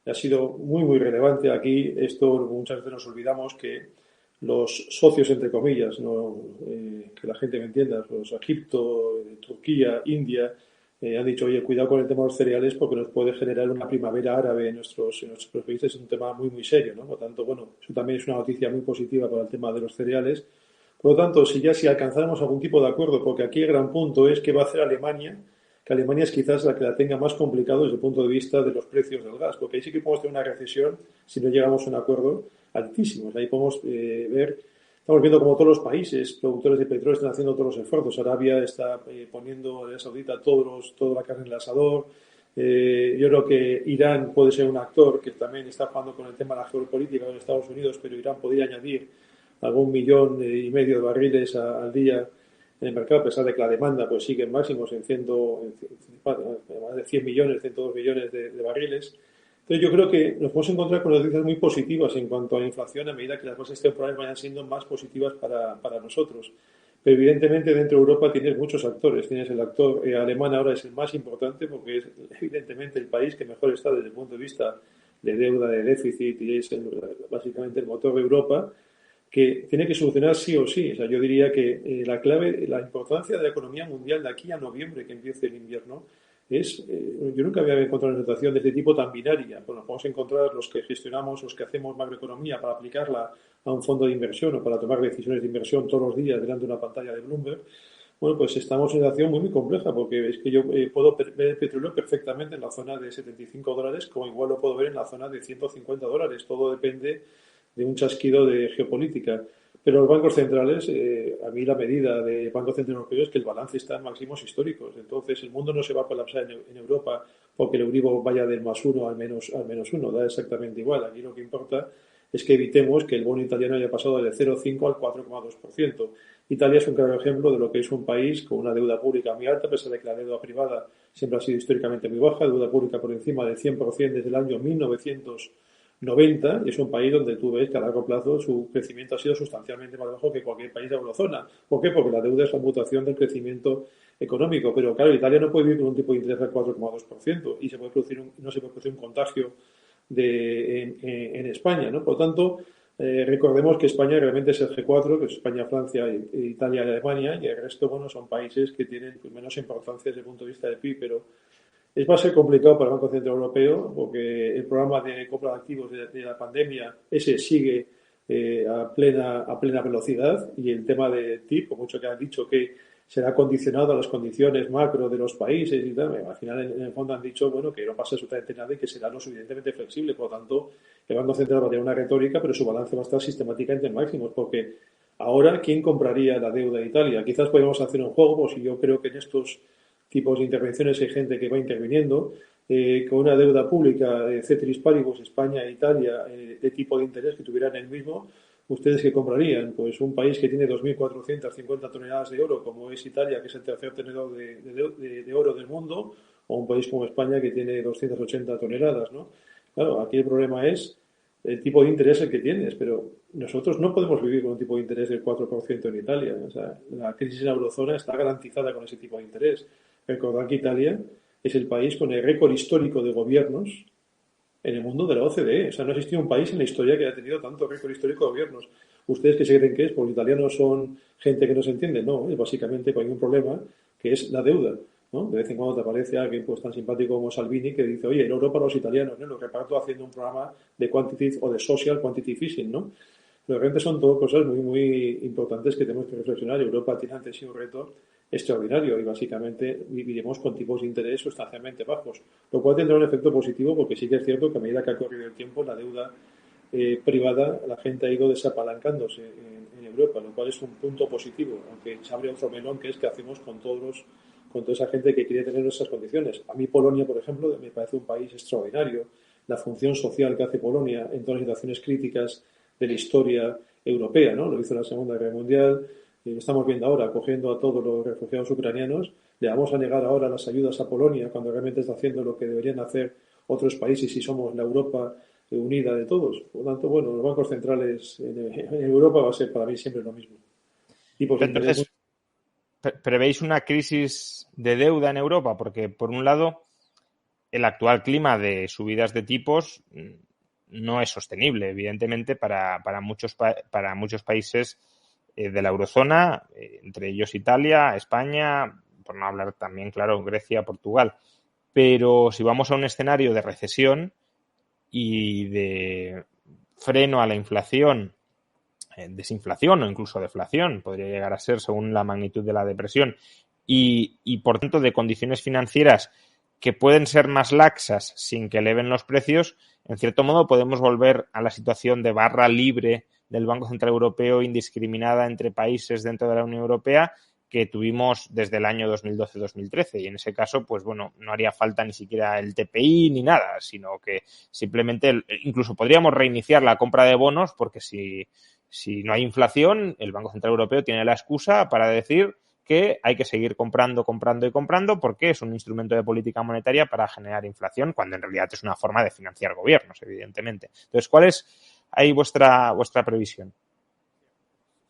ha sido muy, muy relevante. Aquí esto muchas veces nos olvidamos que los socios, entre comillas, ¿no? Que la gente me entienda, pues Egipto, Turquía, India, han dicho, oye, cuidado con el tema de los cereales porque nos puede generar una primavera árabe en nuestros países, es un tema muy, muy serio, ¿no? Por lo tanto, bueno, eso también es una noticia muy positiva para el tema de los cereales. Por lo tanto, si alcanzáramos algún tipo de acuerdo, porque aquí el gran punto es qué va a hacer Alemania, que Alemania es quizás la que la tenga más complicado desde el punto de vista de los precios del gas, porque ahí sí que podemos tener una recesión si no llegamos a un acuerdo altísimos. Ahí podemos estamos viendo como todos los países productores de petróleo están haciendo todos los esfuerzos. Arabia está poniendo, Arabia Saudita, toda la carne en el asador. Yo creo que Irán puede ser un actor que también está jugando con el tema de la geopolítica con Estados Unidos, pero Irán podría añadir algún 1,5 millones de barriles al día en el mercado, a pesar de que la demanda pues sigue en máximos más de 100 millones, 102 millones de barriles. Entonces yo creo que nos podemos encontrar con noticias muy positivas en cuanto a la inflación a medida que las bases temporales vayan siendo más positivas para nosotros. Pero evidentemente dentro de Europa tienes muchos actores. Tienes el actor alemán ahora es el más importante porque es evidentemente el país que mejor está desde el punto de vista de deuda, de déficit y es básicamente el motor de Europa que tiene que solucionar sí o sí. O sea, yo diría que la clave, la importancia de la economía mundial de aquí a noviembre que empiece el invierno yo nunca había encontrado una situación de este tipo tan binaria. Bueno, podemos encontrar los que gestionamos, los que hacemos macroeconomía para aplicarla a un fondo de inversión o para tomar decisiones de inversión todos los días delante de una pantalla de Bloomberg. Bueno, pues estamos en una situación muy, muy compleja porque es que yo puedo ver el petróleo perfectamente en la zona de $75, como igual lo puedo ver en la zona de $150. Todo depende de un chasquido de geopolítica. Pero los bancos centrales, a mí la medida del Banco Central Europeo es que el balance está en máximos históricos. Entonces, el mundo no se va a colapsar en Europa porque el Euribor vaya del +1 al menos uno. Da exactamente igual. Aquí lo que importa es que evitemos que el bono italiano haya pasado del 0,5 al 4,2%. Italia es un claro ejemplo de lo que es un país con una deuda pública muy alta, a pesar de que la deuda privada siempre ha sido históricamente muy baja, deuda pública por encima del 100% desde el año 1990, y es un país donde tú ves que a largo plazo su crecimiento ha sido sustancialmente más bajo que cualquier país de la eurozona. ¿Por qué? Porque la deuda es la mutación del crecimiento económico. Pero claro, Italia no puede vivir con un tipo de interés del 4,2% y no se puede producir un contagio en España, ¿no? Por lo tanto, recordemos que España realmente es el G4, que es España, Francia, Italia y Alemania, y el resto, bueno, son países que tienen menos importancia desde el punto de vista del PIB, pero va a ser complicado para el Banco Central Europeo porque el programa de compra de activos de la pandemia, ese sigue a plena velocidad y el tema de TIP, por mucho que han dicho que será condicionado a las condiciones macro de los países y tal, al final en el fondo han dicho bueno que no pasa absolutamente nada y que será lo suficientemente flexible, por lo tanto el Banco Central va a tener una retórica pero su balance va a estar sistemáticamente en máximos porque ahora ¿quién compraría la deuda de Italia? Quizás podemos hacer un juego, pues yo creo que en estos tipos de intervenciones hay gente que va interviniendo con una deuda pública ceteris paribus, España e Italia, de tipo de interés que tuvieran el mismo, ¿ustedes qué comprarían? Pues un país que tiene 2.450 toneladas de oro, como es Italia, que es el tercer tenedor de oro del mundo, o un país como España que tiene 280 toneladas, ¿no? Claro, aquí el problema es el tipo de interés el que tienes, pero nosotros no podemos vivir con un tipo de interés del 4% en Italia. O sea, la crisis en la eurozona está garantizada con ese tipo de interés. Recordad que Italia es el país con el récord histórico de gobiernos en el mundo de la OCDE. O sea, no ha existido un país en la historia que haya tenido tanto récord histórico de gobiernos. ¿Ustedes qué se creen que es? ¿Porque los italianos son gente que no se entiende? No, es básicamente con un problema que es la deuda, ¿no? De vez en cuando te aparece alguien pues tan simpático como Salvini que dice, oye, el oro para los italianos, ¿no? Lo reparto haciendo un programa de quantitative o de social quantitative easing, ¿no? Pero realmente son todo cosas muy, muy importantes que tenemos que reflexionar. Europa tiene ante sí un reto extraordinario y básicamente viviremos con tipos de interés sustancialmente bajos, lo cual tendrá un efecto positivo porque sí que es cierto que a medida que ha corrido el tiempo la deuda privada, la gente ha ido desapalancándose en Europa, lo cual es un punto positivo, aunque se abre otro melón que es qué hacemos con toda esa gente que quiere tener esas condiciones. A mí Polonia, por ejemplo, me parece un país extraordinario, la función social que hace Polonia en todas las situaciones críticas de la historia europea, ¿no? Lo hizo en la Segunda Guerra Mundial, estamos viendo ahora, acogiendo a todos los refugiados ucranianos. Le vamos a negar ahora las ayudas a Polonia cuando realmente está haciendo lo que deberían hacer otros países si somos la Europa unida de todos. Por lo tanto, bueno, los bancos centrales en Europa va a ser para mí siempre lo mismo. Entonces, ¿prevéis una crisis de deuda en Europa? Porque, por un lado, el actual clima de subidas de tipos no es sostenible, evidentemente, para muchos países de la eurozona, entre ellos Italia, España, por no hablar también, claro, Grecia, Portugal. Pero si vamos a un escenario de recesión y de freno a la inflación, desinflación o incluso deflación, podría llegar a ser según la magnitud de la depresión, y por tanto de condiciones financieras que pueden ser más laxas sin que eleven los precios, en cierto modo podemos volver a la situación de barra libre del Banco Central Europeo indiscriminada entre países dentro de la Unión Europea que tuvimos desde el año 2012-2013 y en ese caso, pues bueno, no haría falta ni siquiera el TPI ni nada, sino que simplemente incluso podríamos reiniciar la compra de bonos porque si no hay inflación, el Banco Central Europeo tiene la excusa para decir que hay que seguir comprando porque es un instrumento de política monetaria para generar inflación, cuando en realidad es una forma de financiar gobiernos, evidentemente. Entonces, ¿cuál es ahí vuestra previsión?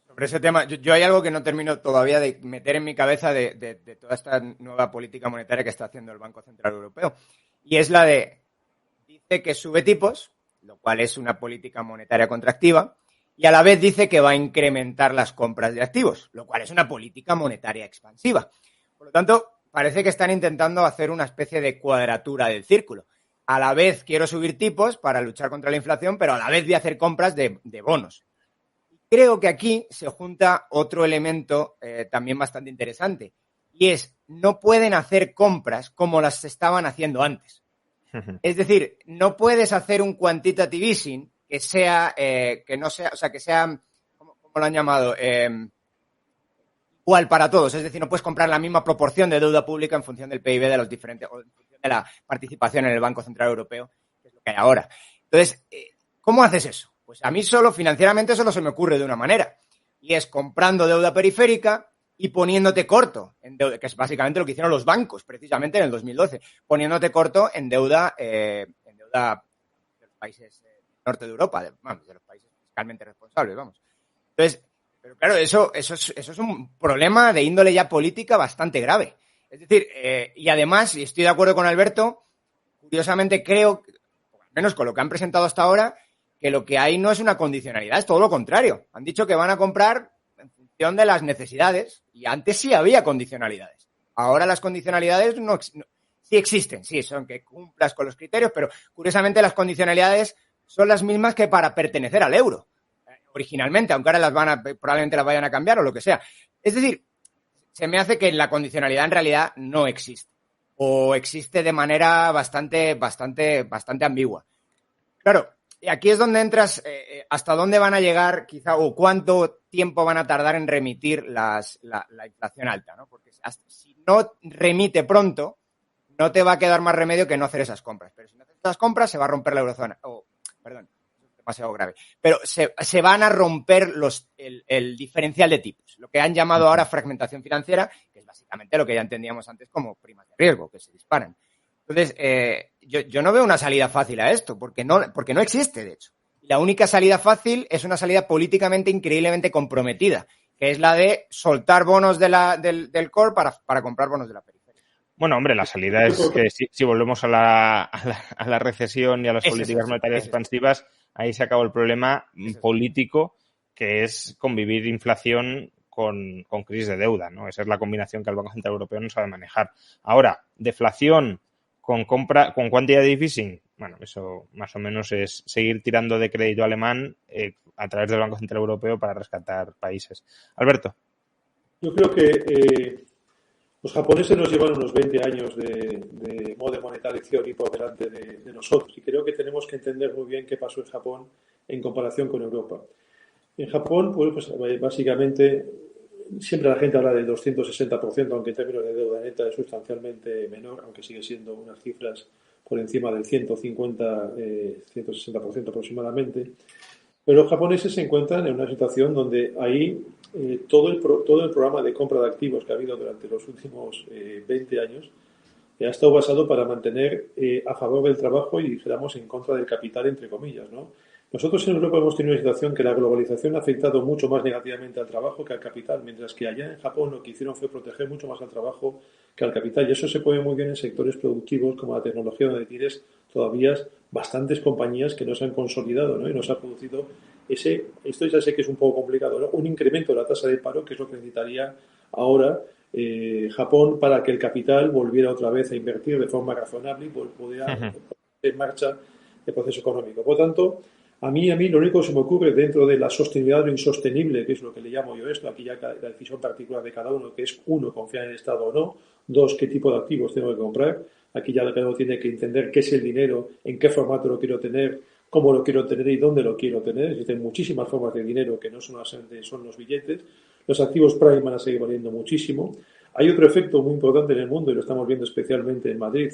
Sobre ese tema, yo hay algo que no termino todavía de meter en mi cabeza de toda esta nueva política monetaria que está haciendo el Banco Central Europeo. Y es la dice que sube tipos, lo cual es una política monetaria contractiva, y a la vez dice que va a incrementar las compras de activos, lo cual es una política monetaria expansiva. Por lo tanto, parece que están intentando hacer una especie de cuadratura del círculo. A la vez quiero subir tipos para luchar contra la inflación, pero a la vez voy a hacer compras de bonos. Creo que aquí se junta otro elemento también bastante interesante, y es, no pueden hacer compras como las estaban haciendo antes. Es decir, no puedes hacer un quantitative easing que sea, que no sea, o sea, que sea, ¿cómo lo han llamado? Igual para todos. Es decir, no puedes comprar la misma proporción de deuda pública en función del PIB de los diferentes, o en función de la participación en el Banco Central Europeo, que es lo que hay ahora. Entonces, ¿cómo haces eso? Pues a mí financieramente solo se me ocurre de una manera, y es comprando deuda periférica y poniéndote corto en deuda, que es básicamente lo que hicieron los bancos precisamente en el 2012, poniéndote corto en deuda de los países del norte de Europa, de los países fiscalmente responsables, vamos. Entonces, pero claro, eso es un problema de índole ya política bastante grave. Es decir, y además, y estoy de acuerdo con Alberto, curiosamente creo, al menos con lo que han presentado hasta ahora, que lo que hay no es una condicionalidad, es todo lo contrario. Han dicho que van a comprar en función de las necesidades y antes sí había condicionalidades. Ahora las condicionalidades sí existen, sí, son que cumplas con los criterios, pero curiosamente las condicionalidades son las mismas que para pertenecer al euro. Originalmente, aunque ahora probablemente las vayan a cambiar o lo que sea. Es decir, se me hace que la condicionalidad en realidad no existe o existe de manera bastante ambigua. Claro, y aquí es donde entras, hasta dónde van a llegar quizá o cuánto tiempo van a tardar en remitir la inflación alta, ¿no? Porque si no remite pronto, no te va a quedar más remedio que no hacer esas compras. Pero si no haces esas compras, se va a romper la eurozona. Perdón, es demasiado grave. Pero se van a romper el diferencial de tipos, lo que han llamado ahora fragmentación financiera, que es básicamente lo que ya entendíamos antes como primas de riesgo, que se disparan. Entonces, yo no veo una salida fácil a esto, porque no existe, de hecho. Y la única salida fácil es una salida políticamente increíblemente comprometida, que es la de soltar bonos del core para comprar bonos de la periferia. Bueno, hombre, la salida es que si volvemos a la recesión y a las políticas monetarias expansivas, ahí se acabó el problema político, que es convivir inflación con crisis de deuda, ¿no? Esa es la combinación que el Banco Central Europeo no sabe manejar. Ahora, deflación con quantitative easing, bueno, eso más o menos es seguir tirando de crédito alemán a través del Banco Central Europeo para rescatar países. Alberto. Yo creo que los japoneses nos llevan unos 20 años de model monetario theory por delante de nosotros, y creo que tenemos que entender muy bien qué pasó en Japón en comparación con Europa. En Japón, pues básicamente, siempre la gente habla del 260%, aunque en términos de deuda neta es sustancialmente menor, aunque sigue siendo unas cifras por encima del 160% aproximadamente. Pero los japoneses se encuentran en una situación donde ahí todo el programa de compra de activos que ha habido durante los últimos 20 años ha estado basado para mantener a favor del trabajo y, dijéramos, en contra del capital, entre comillas, ¿no? Nosotros en Europa hemos tenido una situación que la globalización ha afectado mucho más negativamente al trabajo que al capital, mientras que allá en Japón lo que hicieron fue proteger mucho más al trabajo que al capital. Y eso se puede muy bien en sectores productivos como la tecnología, donde tienes todavía bastantes compañías que no se han consolidado, ¿no? Y nos ha producido esto ya sé que es un poco complicado, ¿no? Un incremento de la tasa de paro, que es lo que necesitaría ahora Japón para que el capital volviera otra vez a invertir de forma razonable y pudiera poner en marcha el proceso económico. Por lo tanto, a mí lo único que se me ocurre dentro de la sostenibilidad o lo insostenible, que es lo que le llamo yo esto, aquí ya la decisión particular de cada uno, que es uno, confiar en el Estado o no, dos, qué tipo de activos tengo que comprar, aquí ya cada uno tiene que entender qué es el dinero, en qué formato lo quiero tener, cómo lo quiero tener y dónde lo quiero tener. Existen muchísimas formas de dinero que no son los billetes. Los activos prime van a seguir valiendo muchísimo. Hay otro efecto muy importante en el mundo y lo estamos viendo especialmente en Madrid,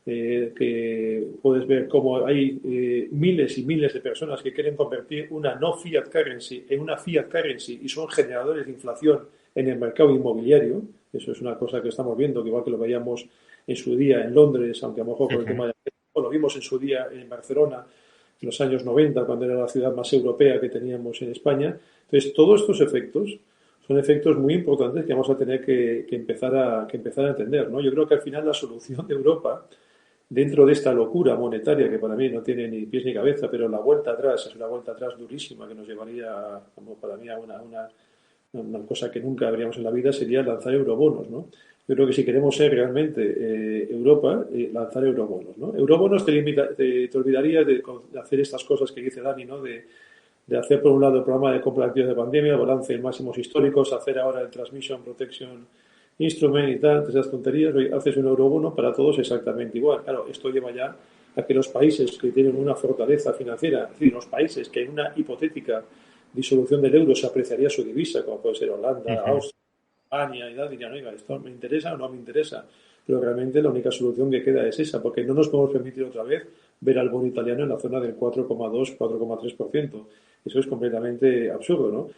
que puedes ver cómo hay miles y miles de personas que quieren convertir una no fiat currency en una fiat currency y son generadores de inflación en el mercado inmobiliario. Eso es una cosa que estamos viendo, que igual que lo veíamos en su día en Londres, aunque a lo mejor por el tema de... Lo vimos en su día en Barcelona, en los años 90, cuando era la ciudad más europea que teníamos en España. Entonces, todos estos efectos son efectos muy importantes que vamos a tener que empezar a entender, ¿no? Yo creo que al final la solución de Europa, dentro de esta locura monetaria que para mí no tiene ni pies ni cabeza, pero la vuelta atrás es una vuelta atrás durísima que nos llevaría, como para mí, a una cosa que nunca habríamos en la vida, sería lanzar eurobonos, ¿no? Yo creo que si queremos ser realmente Europa, lanzar eurobonos, ¿no? Eurobonos te olvidarías de hacer estas cosas que dice Dani, ¿no? De hacer por un lado el programa de compra de activos de pandemia, balance en máximos históricos, hacer ahora el Transmission Protection Instrument y tal, esas tonterías. Hoy haces un eurobono para todos exactamente igual. Claro, esto lleva ya a que los países que tienen una fortaleza financiera, es decir, los países que en una hipotética disolución del euro se apreciaría su divisa, como puede ser Holanda, Austria, España y tal, dirían, oiga, ¿esto me interesa o no me interesa? Pero realmente la única solución que queda es esa, porque no nos podemos permitir otra vez ver al bono italiano en la zona del 4,2, 4,3%. Eso es completamente absurdo, ¿no?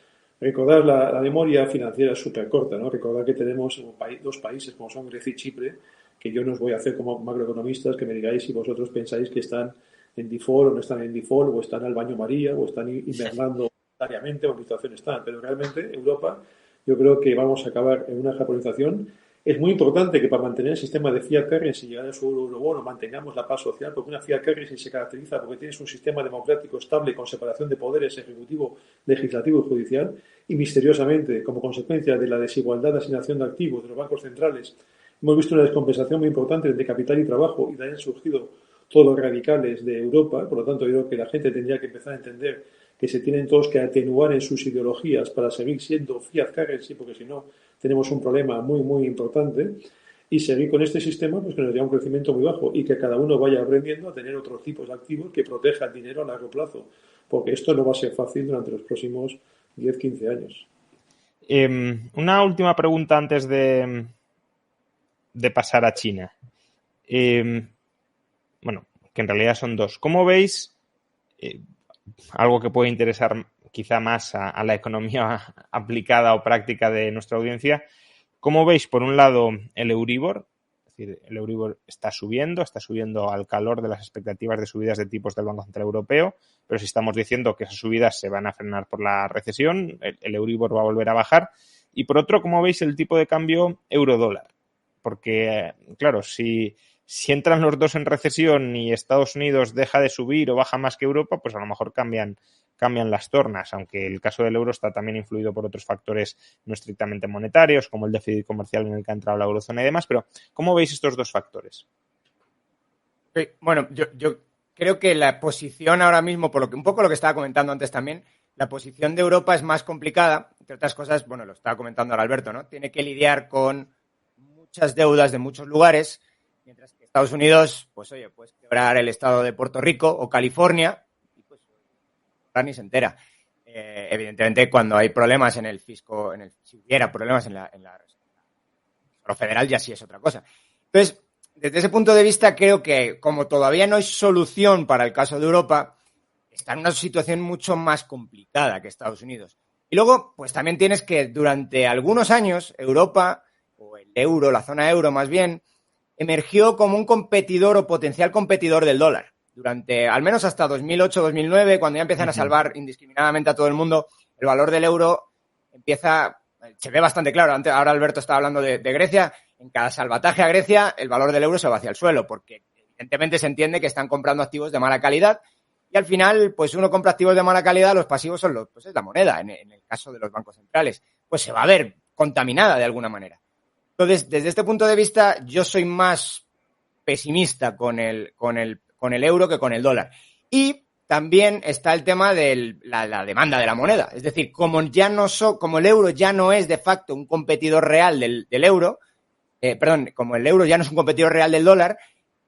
Recordar la memoria financiera es súper corta, ¿no? Recordar que tenemos dos países como son Grecia y Chipre, que yo no os voy a hacer como macroeconomistas que me digáis si vosotros pensáis que están en default o no están en default, o están al baño María, o están invernando voluntariamente, o en situación están. Pero realmente Europa, yo creo que vamos a acabar en una japonización. Es muy importante que para mantener el sistema de fiat currency y llegar a su eurobono mantengamos la paz social, porque una fiat currency se caracteriza porque tienes un sistema democrático estable con separación de poderes ejecutivo, legislativo y judicial, y misteriosamente, como consecuencia de la desigualdad de asignación de activos de los bancos centrales, hemos visto una descompensación muy importante entre capital y trabajo, y de ahí han surgido todos los radicales de Europa. Por lo tanto, yo creo que la gente tendría que empezar a entender que se tienen todos que atenuar en sus ideologías para seguir siendo fiat currency, porque si no tenemos un problema muy, muy importante, y seguir con este sistema pues que nos lleva a un crecimiento muy bajo y que cada uno vaya aprendiendo a tener otros tipos de activos que proteja el dinero a largo plazo, porque esto no va a ser fácil durante los próximos 10-15 años. Una última pregunta antes de pasar a China. Bueno, que en realidad son dos. ¿Cómo veis algo que puede interesar quizá más a la economía aplicada o práctica de nuestra audiencia? ¿Cómo veis, por un lado, el Euribor? Es decir, el Euribor está subiendo al calor de las expectativas de subidas de tipos del Banco Central Europeo, pero si estamos diciendo que esas subidas se van a frenar por la recesión, el Euribor va a volver a bajar. Y por otro, ¿cómo veis el tipo de cambio euro-dólar? Porque, claro, si entran los dos en recesión y Estados Unidos deja de subir o baja más que Europa, pues a lo mejor cambian las tornas, aunque el caso del euro está también influido por otros factores no estrictamente monetarios, como el déficit comercial en el que ha entrado la eurozona y demás. Pero, ¿cómo veis estos dos factores? Bueno, yo creo que la posición ahora mismo, por un poco lo que estaba comentando antes también, la posición de Europa es más complicada, entre otras cosas, bueno, lo estaba comentando ahora Alberto, ¿no? Tiene que lidiar con muchas deudas de muchos lugares, mientras que Estados Unidos, pues oye, puedes quebrar el estado de Puerto Rico o California y pues ni se entera. Evidentemente, cuando hay problemas en el fisco, si hubiera problemas en la Reserva Federal, ya sí es otra cosa. Entonces, desde ese punto de vista creo que como todavía no hay solución para el caso de Europa, está en una situación mucho más complicada que Estados Unidos. Y luego, pues también tienes que durante algunos años Europa, o el euro, la zona euro más bien, emergió como un competidor o potencial competidor del dólar. Durante, al menos hasta 2008-2009, cuando ya empiezan a salvar indiscriminadamente a todo el mundo, el valor del euro se ve bastante claro. Ahora Alberto estaba hablando de Grecia. En cada salvataje a Grecia, el valor del euro se va hacia el suelo, porque evidentemente se entiende que están comprando activos de mala calidad. Y al final, pues uno compra activos de mala calidad, los pasivos son es la moneda, en el caso de los bancos centrales. Pues se va a ver contaminada de alguna manera. Entonces, desde este punto de vista, yo soy más pesimista con el euro que con el dólar. Y también está el tema de la demanda de la moneda. Es decir, como el euro ya no es de facto un competidor real del euro, como el euro ya no es un competidor real del dólar,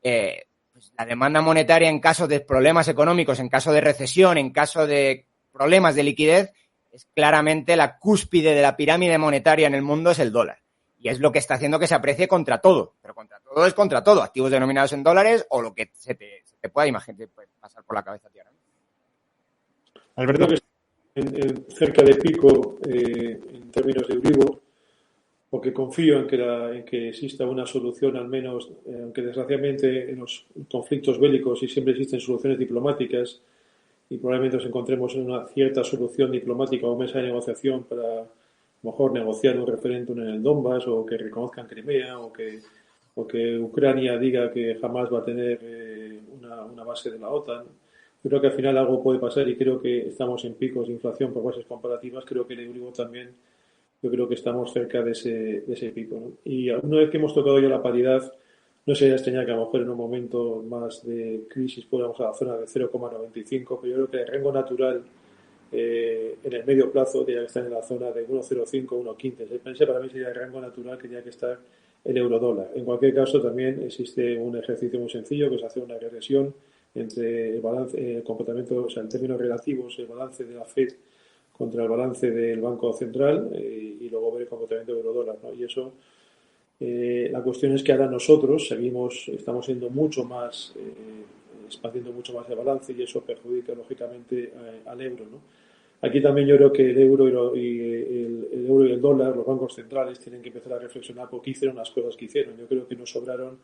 pues la demanda monetaria en caso de problemas económicos, en caso de recesión, en caso de problemas de liquidez, es claramente la cúspide de la pirámide monetaria en el mundo, es el dólar. Y es lo que está haciendo que se aprecie contra todo. Pero contra todo es contra todo. Activos denominados en dólares o lo que se te pueda imaginar, puede pasar por la cabeza a ti ahora. Alberto, que está cerca de pico en términos de Euribor, porque confío en que exista una solución, al menos, aunque desgraciadamente en los conflictos bélicos y siempre existen soluciones diplomáticas y probablemente nos encontremos en una cierta solución diplomática o mesa de negociación para a lo mejor negociar un referéndum en el Donbass o que reconozcan Crimea o que Ucrania diga que jamás va a tener una base de la OTAN. Yo creo que al final algo puede pasar y creo que estamos en picos de inflación por bases comparativas. Creo que el Euribor también, yo creo que estamos cerca de ese pico, ¿no? Y una vez que hemos tocado ya la paridad, no sería extrañar que a lo mejor en un momento más de crisis podamos a la zona de 0,95, pero yo creo que el rango natural en el medio plazo tiene que estar en la zona de 1,05, 1,15. Ese para mí sería el rango natural que tiene que estar el euro-dólar. En cualquier caso, también existe un ejercicio muy sencillo que es hacer una regresión entre el balance, el comportamiento, o sea, en términos relativos, el balance de la Fed contra el balance del Banco Central y luego ver el comportamiento del euro-dólar, ¿no? Y eso, la cuestión es que ahora nosotros estamos siendo mucho más, expandiendo mucho más el balance y eso perjudica lógicamente al euro, ¿no? Aquí también yo creo que el euro y el dólar, los bancos centrales tienen que empezar a reflexionar por qué hicieron las cosas que hicieron. Yo creo que nos sobraron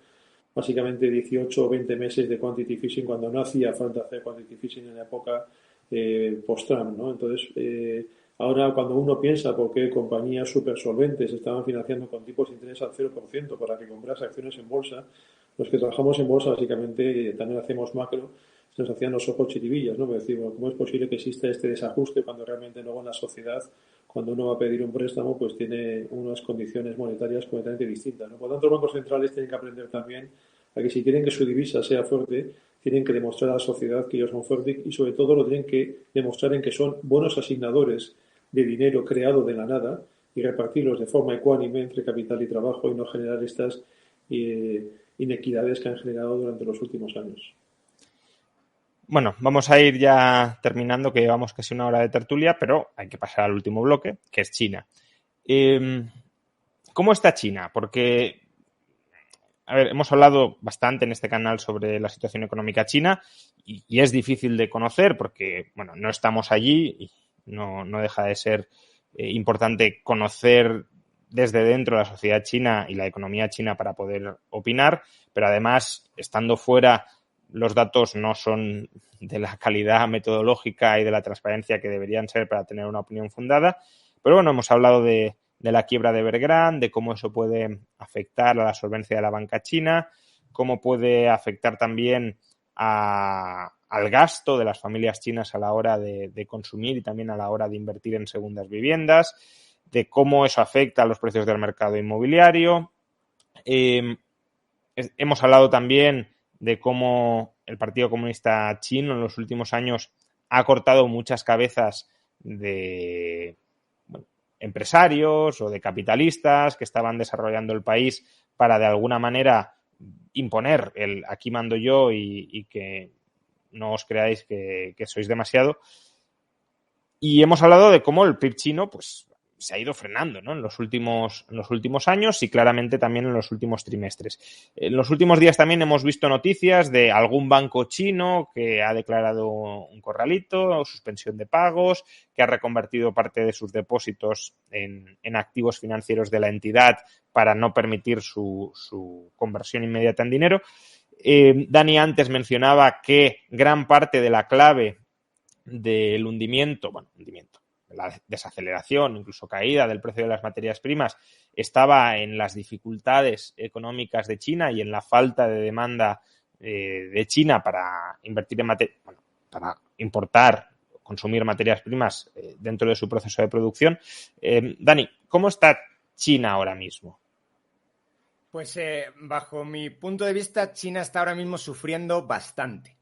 básicamente 18 o 20 meses de quantitative easing cuando no hacía falta hacer quantitative easing en la época post-Trump, ¿no? Entonces, ahora cuando uno piensa por qué compañías súper solventes estaban financiando con tipos de interés al 0% para que compras acciones en bolsa, los que trabajamos en bolsa básicamente también hacemos macro, nos hacían los ojos chiribillas, ¿no? Decimos, ¿cómo es posible que exista este desajuste cuando realmente luego en la sociedad, cuando uno va a pedir un préstamo, pues tiene unas condiciones monetarias completamente distintas, ¿no? Por lo tanto, los bancos centrales tienen que aprender también a que si quieren que su divisa sea fuerte, tienen que demostrar a la sociedad que ellos son fuertes y sobre todo lo tienen que demostrar en que son buenos asignadores de dinero creado de la nada y repartirlos de forma ecuánime entre capital y trabajo y no generar estas inequidades que han generado durante los últimos años. Bueno, vamos a ir ya terminando, que llevamos casi una hora de tertulia, pero hay que pasar al último bloque, que es China. ¿Cómo está China? Porque, a ver, hemos hablado bastante en este canal sobre la situación económica china y es difícil de conocer porque, bueno, no estamos allí y no deja de ser importante conocer desde dentro la sociedad china y la economía china para poder opinar, pero además, estando fuera, los datos no son de la calidad metodológica y de la transparencia que deberían ser para tener una opinión fundada. Pero bueno, hemos hablado de la quiebra de Evergrande, de cómo eso puede afectar a la solvencia de la banca china, cómo puede afectar también al gasto de las familias chinas a la hora de consumir y también a la hora de invertir en segundas viviendas, de cómo eso afecta a los precios del mercado inmobiliario. Hemos hablado también de cómo el Partido Comunista Chino en los últimos años ha cortado muchas cabezas de empresarios o de capitalistas que estaban desarrollando el país para de alguna manera imponer el aquí mando yo y que no os creáis que sois demasiado. Y hemos hablado de cómo el PIB chino pues se ha ido frenando, ¿no? En los últimos años y claramente también en los últimos trimestres. En los últimos días también hemos visto noticias de algún banco chino que ha declarado un corralito, suspensión de pagos, que ha reconvertido parte de sus depósitos en activos financieros de la entidad para no permitir su conversión inmediata en dinero. Dani antes mencionaba que gran parte de la clave del hundimiento, la desaceleración, incluso caída del precio de las materias primas, estaba en las dificultades económicas de China y en la falta de demanda de China para invertir para importar, consumir materias primas dentro de su proceso de producción. Dani, ¿cómo está China ahora mismo? Pues bajo mi punto de vista, China está ahora mismo sufriendo bastante.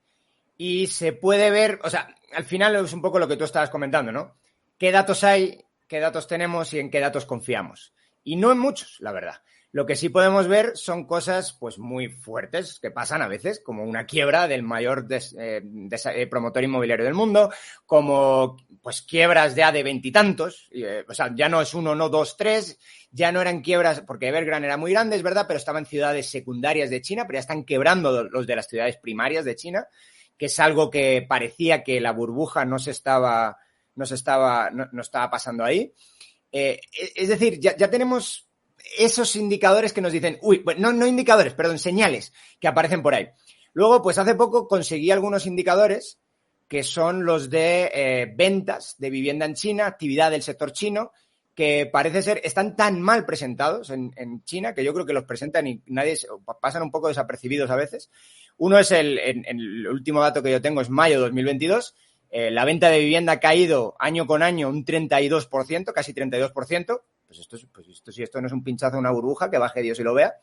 Y se puede ver, o sea, al final es un poco lo que tú estabas comentando, ¿no? ¿Qué datos hay, qué datos tenemos y en qué datos confiamos? Y no en muchos, la verdad. Lo que sí podemos ver son cosas pues muy fuertes que pasan a veces, como una quiebra del mayor promotor inmobiliario del mundo, como pues quiebras ya de veintitantos, o sea, ya no es uno, no dos, tres, ya no eran quiebras, porque Evergrande era muy grande, es verdad, pero estaban ciudades secundarias de China, pero ya están quebrando los de las ciudades primarias de China, que es algo que parecía que la burbuja no estaba pasando ahí. Es decir, ya tenemos esos indicadores que nos dicen, no indicadores, perdón, señales que aparecen por ahí. Luego, pues hace poco conseguí algunos indicadores que son los de ventas de vivienda en China, actividad del sector chino, que parece ser, están tan mal presentados en China que yo creo que los presentan y pasan un poco desapercibidos a veces. Uno es el último dato que yo tengo es mayo 2022. La venta de vivienda ha caído año con año un 32%, casi 32%. Pues esto no es un pinchazo, una burbuja, que baje Dios y lo vea.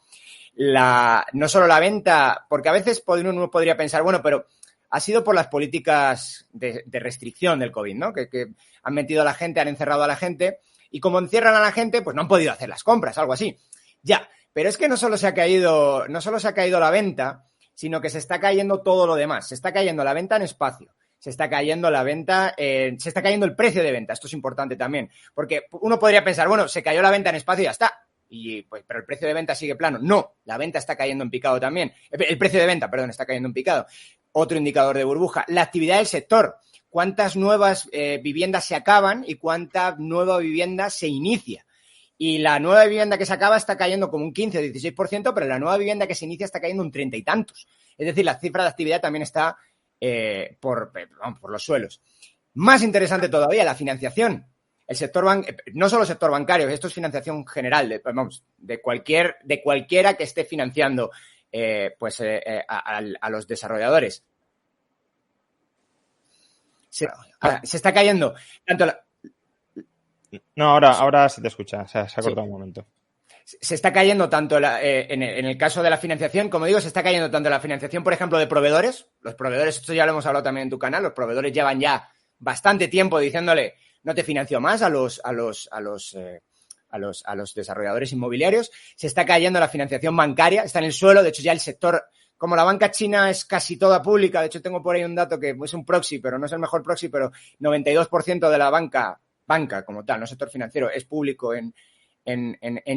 No solo la venta, porque a veces uno podría pensar, bueno, pero ha sido por las políticas de restricción del COVID, ¿no? Que han metido a la gente, han encerrado a la gente, y como encierran a la gente, pues no han podido hacer las compras, algo así. Ya, pero es que no solo se ha caído la venta, sino que se está cayendo todo lo demás. Se está cayendo la venta en espacio. Se está cayendo la venta, se está cayendo el precio de venta. Esto es importante también, porque uno podría pensar, bueno, se cayó la venta en espacio y ya está. Pero el precio de venta sigue plano. No, la venta está cayendo en picado también. El precio de venta, perdón, está cayendo en picado. Otro indicador de burbuja. La actividad del sector. ¿Cuántas nuevas viviendas se acaban y cuánta nueva vivienda se inicia? Y la nueva vivienda que se acaba está cayendo como un 15 o 16%, pero la nueva vivienda que se inicia está cayendo un 30 y tantos. Es decir, la cifra de actividad también está por los suelos. Más interesante todavía, la financiación. El sector no solo el sector bancario, esto es financiación general, de cualquiera que esté financiando a los desarrolladores. Se está cayendo tanto No, ahora se te escucha, se ha cortado un momento. Se está cayendo tanto en el caso de la financiación, como digo, se está cayendo tanto la financiación, por ejemplo, de proveedores. Los proveedores, esto ya lo hemos hablado también en tu canal, los proveedores llevan ya bastante tiempo diciéndole no te financio más a los desarrolladores inmobiliarios. Se está cayendo la financiación bancaria, está en el suelo. De hecho, ya el sector, como la banca china es casi toda pública, de hecho tengo por ahí un dato que es un proxy, pero no es el mejor proxy, pero 92% de la banca como tal, no sector financiero, es público en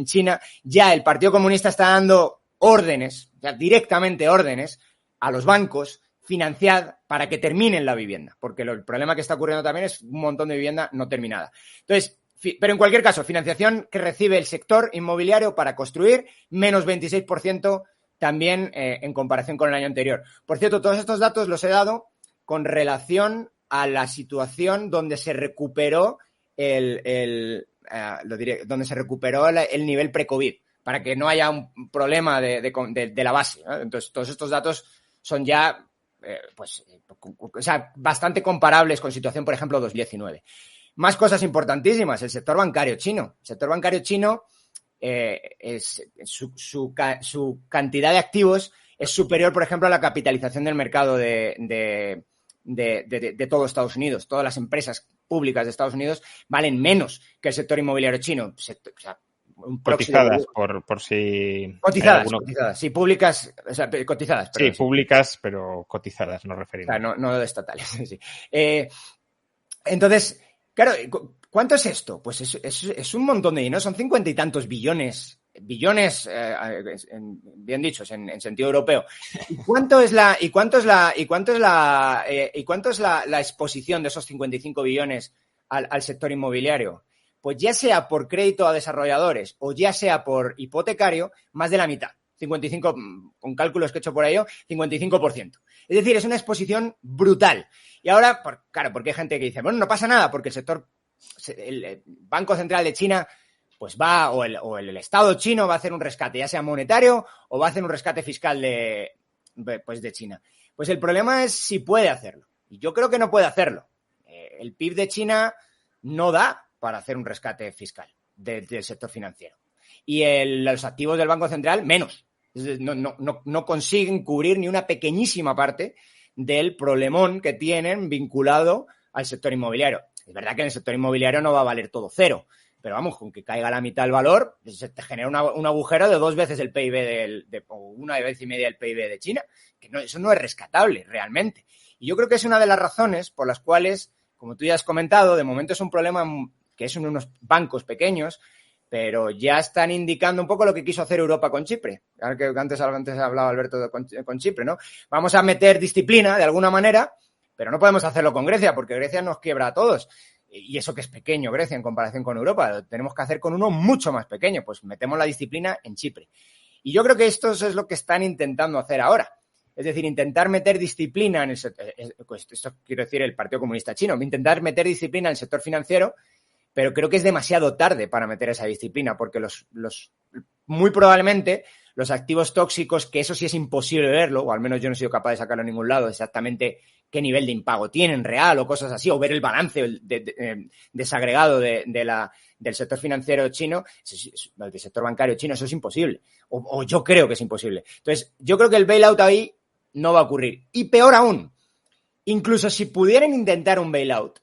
China. Ya el Partido Comunista está dando órdenes, ya directamente órdenes a los bancos, financiad para que terminen la vivienda, porque el problema que está ocurriendo también es un montón de vivienda no terminada. Entonces, pero en cualquier caso, financiación que recibe el sector inmobiliario para construir, menos 26% también en comparación con el año anterior. Por cierto, todos estos datos los he dado con relación a la situación donde se recuperó el nivel pre-COVID, para que no haya un problema de la base, ¿no? Entonces, todos estos datos son ya bastante comparables con situación, por ejemplo, 2019. Más cosas importantísimas, el sector bancario chino. El sector bancario chino, su cantidad de activos es superior, por ejemplo, a la capitalización del mercado de todo Estados Unidos. Todas las empresas públicas de Estados Unidos valen menos que el sector inmobiliario chino. Cotizadas, por si... Cotizadas, sí, públicas, cotizadas. Perdón, sí, públicas, pero cotizadas, nos referimos. O sea, no de estatales, sí. Entonces, Claro, ¿cuánto es esto? Pues es un montón de dinero, son 50 y tantos billones, bien dichos, en sentido europeo. ¿Y cuánto es la exposición de esos 55 billones al sector inmobiliario? Pues ya sea por crédito a desarrolladores o ya sea por hipotecario, más de la mitad. 55, con cálculos que he hecho por ello, 55%. Es decir, es una exposición brutal. Y ahora, claro, porque hay gente que dice, bueno, no pasa nada, porque el Banco Central de China, pues va, o el Estado chino va a hacer un rescate, ya sea monetario o va a hacer un rescate fiscal de China. Pues el problema es si puede hacerlo. Y yo creo que no puede hacerlo. El PIB de China no da para hacer un rescate fiscal del sector financiero. Y los activos del Banco Central, menos. No consiguen cubrir ni una pequeñísima parte del problemón que tienen vinculado al sector inmobiliario. Es verdad que en el sector inmobiliario no va a valer todo cero, pero vamos, con que caiga la mitad del valor, se te genera un agujero de 2 veces el PIB o 1,5 veces del PIB de China, que eso no es rescatable realmente. Y yo creo que es una de las razones por las cuales, como tú ya has comentado, de momento es un problema que es en unos bancos pequeños, pero ya están indicando un poco lo que quiso hacer Europa con Chipre. Que antes hablaba Alberto con Chipre, ¿no? Vamos a meter disciplina de alguna manera, pero no podemos hacerlo con Grecia, porque Grecia nos quiebra a todos. Y eso que es pequeño Grecia en comparación con Europa, lo tenemos que hacer con uno mucho más pequeño, pues metemos la disciplina en Chipre. Y yo creo que esto es lo que están intentando hacer ahora. Es decir, intentar meter disciplina en el sector, esto quiero decir el Partido Comunista Chino, intentar meter disciplina en el sector financiero, pero creo que es demasiado tarde para meter esa disciplina, porque muy probablemente los activos tóxicos, que eso sí es imposible verlo, o al menos yo no he sido capaz de sacarlo en ningún lado, exactamente qué nivel de impago tienen real o cosas así, o ver el balance desagregado del sector financiero chino, del sector bancario chino, eso es imposible, o yo creo que es imposible. Entonces, yo creo que el bailout ahí no va a ocurrir. Y peor aún, incluso si pudieran intentar un bailout,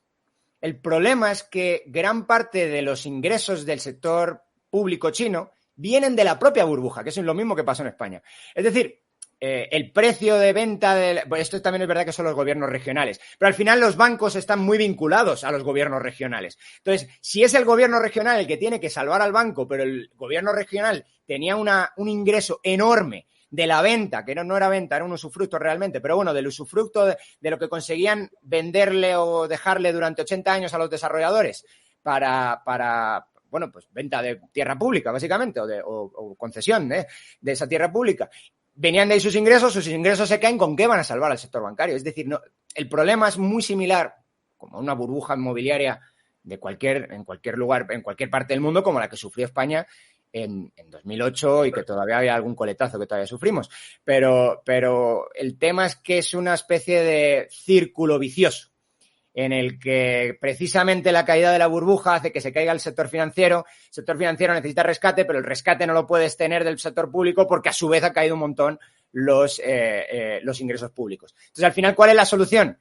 el problema es que gran parte de los ingresos del sector público chino vienen de la propia burbuja, que es lo mismo que pasó en España. Es decir, el precio de venta esto también es verdad que son los gobiernos regionales, pero al final los bancos están muy vinculados a los gobiernos regionales. Entonces, si es el gobierno regional el que tiene que salvar al banco, pero el gobierno regional tenía un ingreso enorme de la venta, que no era venta, era un usufructo realmente, pero bueno, del usufructo de lo que conseguían venderle o dejarle durante 80 años a los desarrolladores para bueno, pues venta de tierra pública, básicamente, o concesión de esa tierra pública. Venían de ahí sus ingresos se caen, ¿con qué van a salvar al sector bancario? Es decir, el problema es muy similar, como una burbuja inmobiliaria en cualquier lugar, en cualquier parte del mundo, como la que sufrió España en 2008 y que todavía había algún coletazo que todavía sufrimos. Pero el tema es que es una especie de círculo vicioso en el que precisamente la caída de la burbuja hace que se caiga el sector financiero. El sector financiero necesita rescate, pero el rescate no lo puedes tener del sector público porque a su vez ha caído un montón los ingresos públicos. Entonces, al final, ¿cuál es la solución?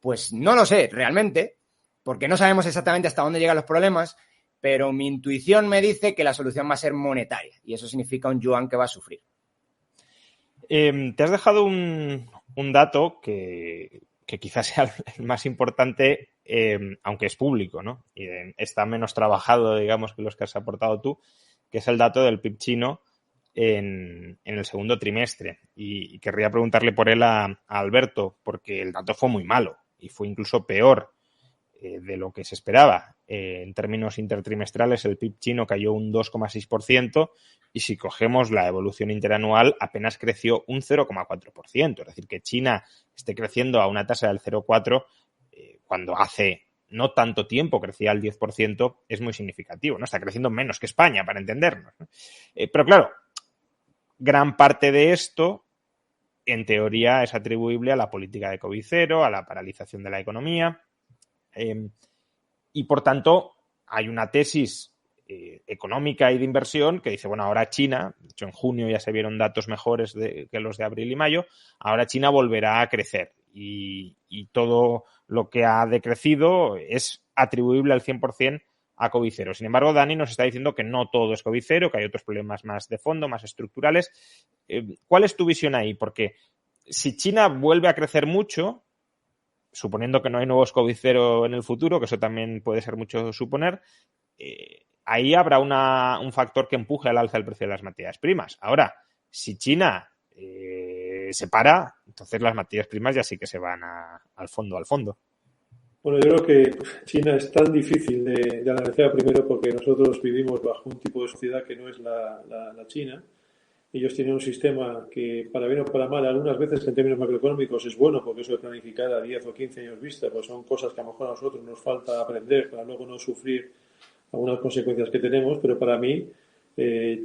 Pues no lo sé realmente, porque no sabemos exactamente hasta dónde llegan los problemas, pero mi intuición me dice que la solución va a ser monetaria y eso significa un yuan que va a sufrir. Te has dejado un dato que quizás sea el más importante, aunque es público, ¿no? Y está menos trabajado, digamos, que los que has aportado tú, que es el dato del PIB chino en el segundo trimestre. Y querría preguntarle por él a Alberto, porque el dato fue muy malo y fue incluso peor de lo que se esperaba. En términos intertrimestrales, el PIB chino cayó un 2,6% y si cogemos la evolución interanual apenas creció un 0,4%. Es decir, que China esté creciendo a una tasa del 0,4% cuando hace no tanto tiempo crecía al 10%, es muy significativo, ¿no? Está creciendo menos que España, para entendernos, ¿no? Pero claro, gran parte de esto, en teoría, es atribuible a la política de COVID cero, a la paralización de la economía. Y por tanto hay una tesis económica y de inversión que dice, bueno, ahora China, de hecho en junio ya se vieron datos mejores que los de abril y mayo, ahora China volverá a crecer y todo lo que ha decrecido es atribuible al 100% a COVID cero. Sin embargo, Dani nos está diciendo que no todo es COVID cero, que hay otros problemas más de fondo, más estructurales. ¿Cuál es tu visión ahí? Porque si China vuelve a crecer mucho, suponiendo que no hay nuevos COVID-0 en el futuro, que eso también puede ser mucho suponer, ahí habrá un factor que empuje al alza el precio de las materias primas. Ahora, si China se para, entonces las materias primas ya sí que se van al fondo. Bueno, yo creo que China es tan difícil de analizar primero porque nosotros vivimos bajo un tipo de sociedad que no es la China. Ellos tienen un sistema que, para bien o para mal, algunas veces en términos macroeconómicos es bueno, porque eso de planificar a 10 o 15 años vista, pues son cosas que a lo mejor a nosotros nos falta aprender para luego no sufrir algunas consecuencias que tenemos, pero para mí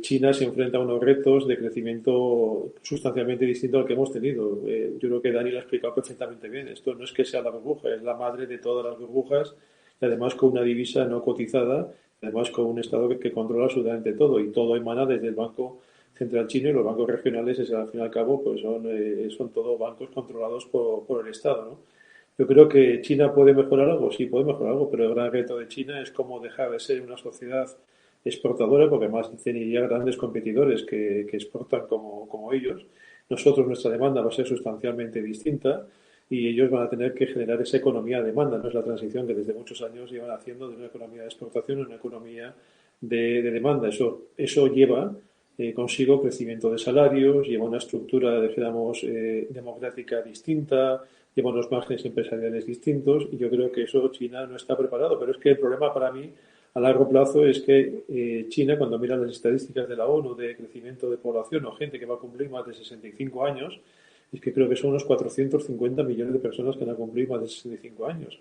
China se enfrenta a unos retos de crecimiento sustancialmente distintos al que hemos tenido. Yo creo que Dani lo ha explicado perfectamente bien. Esto no es que sea la burbuja, es la madre de todas las burbujas y además con una divisa no cotizada, además con un Estado que controla absolutamente todo y todo emana desde el Banco Central Chino y los bancos regionales, al fin y al cabo, pues son todos bancos controlados por el Estado, ¿no? Yo creo que China puede mejorar algo, sí, puede mejorar algo, pero el gran reto de China es cómo dejar de ser una sociedad exportadora, porque además tiene ya grandes competidores que exportan como ellos. Nosotros, nuestra demanda va a ser sustancialmente distinta y ellos van a tener que generar esa economía de demanda. No es la transición que desde muchos años llevan haciendo de una economía de exportación a una economía de demanda. Eso lleva consigo crecimiento de salarios, lleva una estructura, digamos, democrática distinta, lleva unos márgenes empresariales distintos y yo creo que eso China no está preparado. Pero es que el problema para mí a largo plazo es que China, cuando mira las estadísticas de la ONU de crecimiento de población o gente que va a cumplir más de 65 años, es que creo que son unos 450 millones de personas que van a cumplir más de 65 años.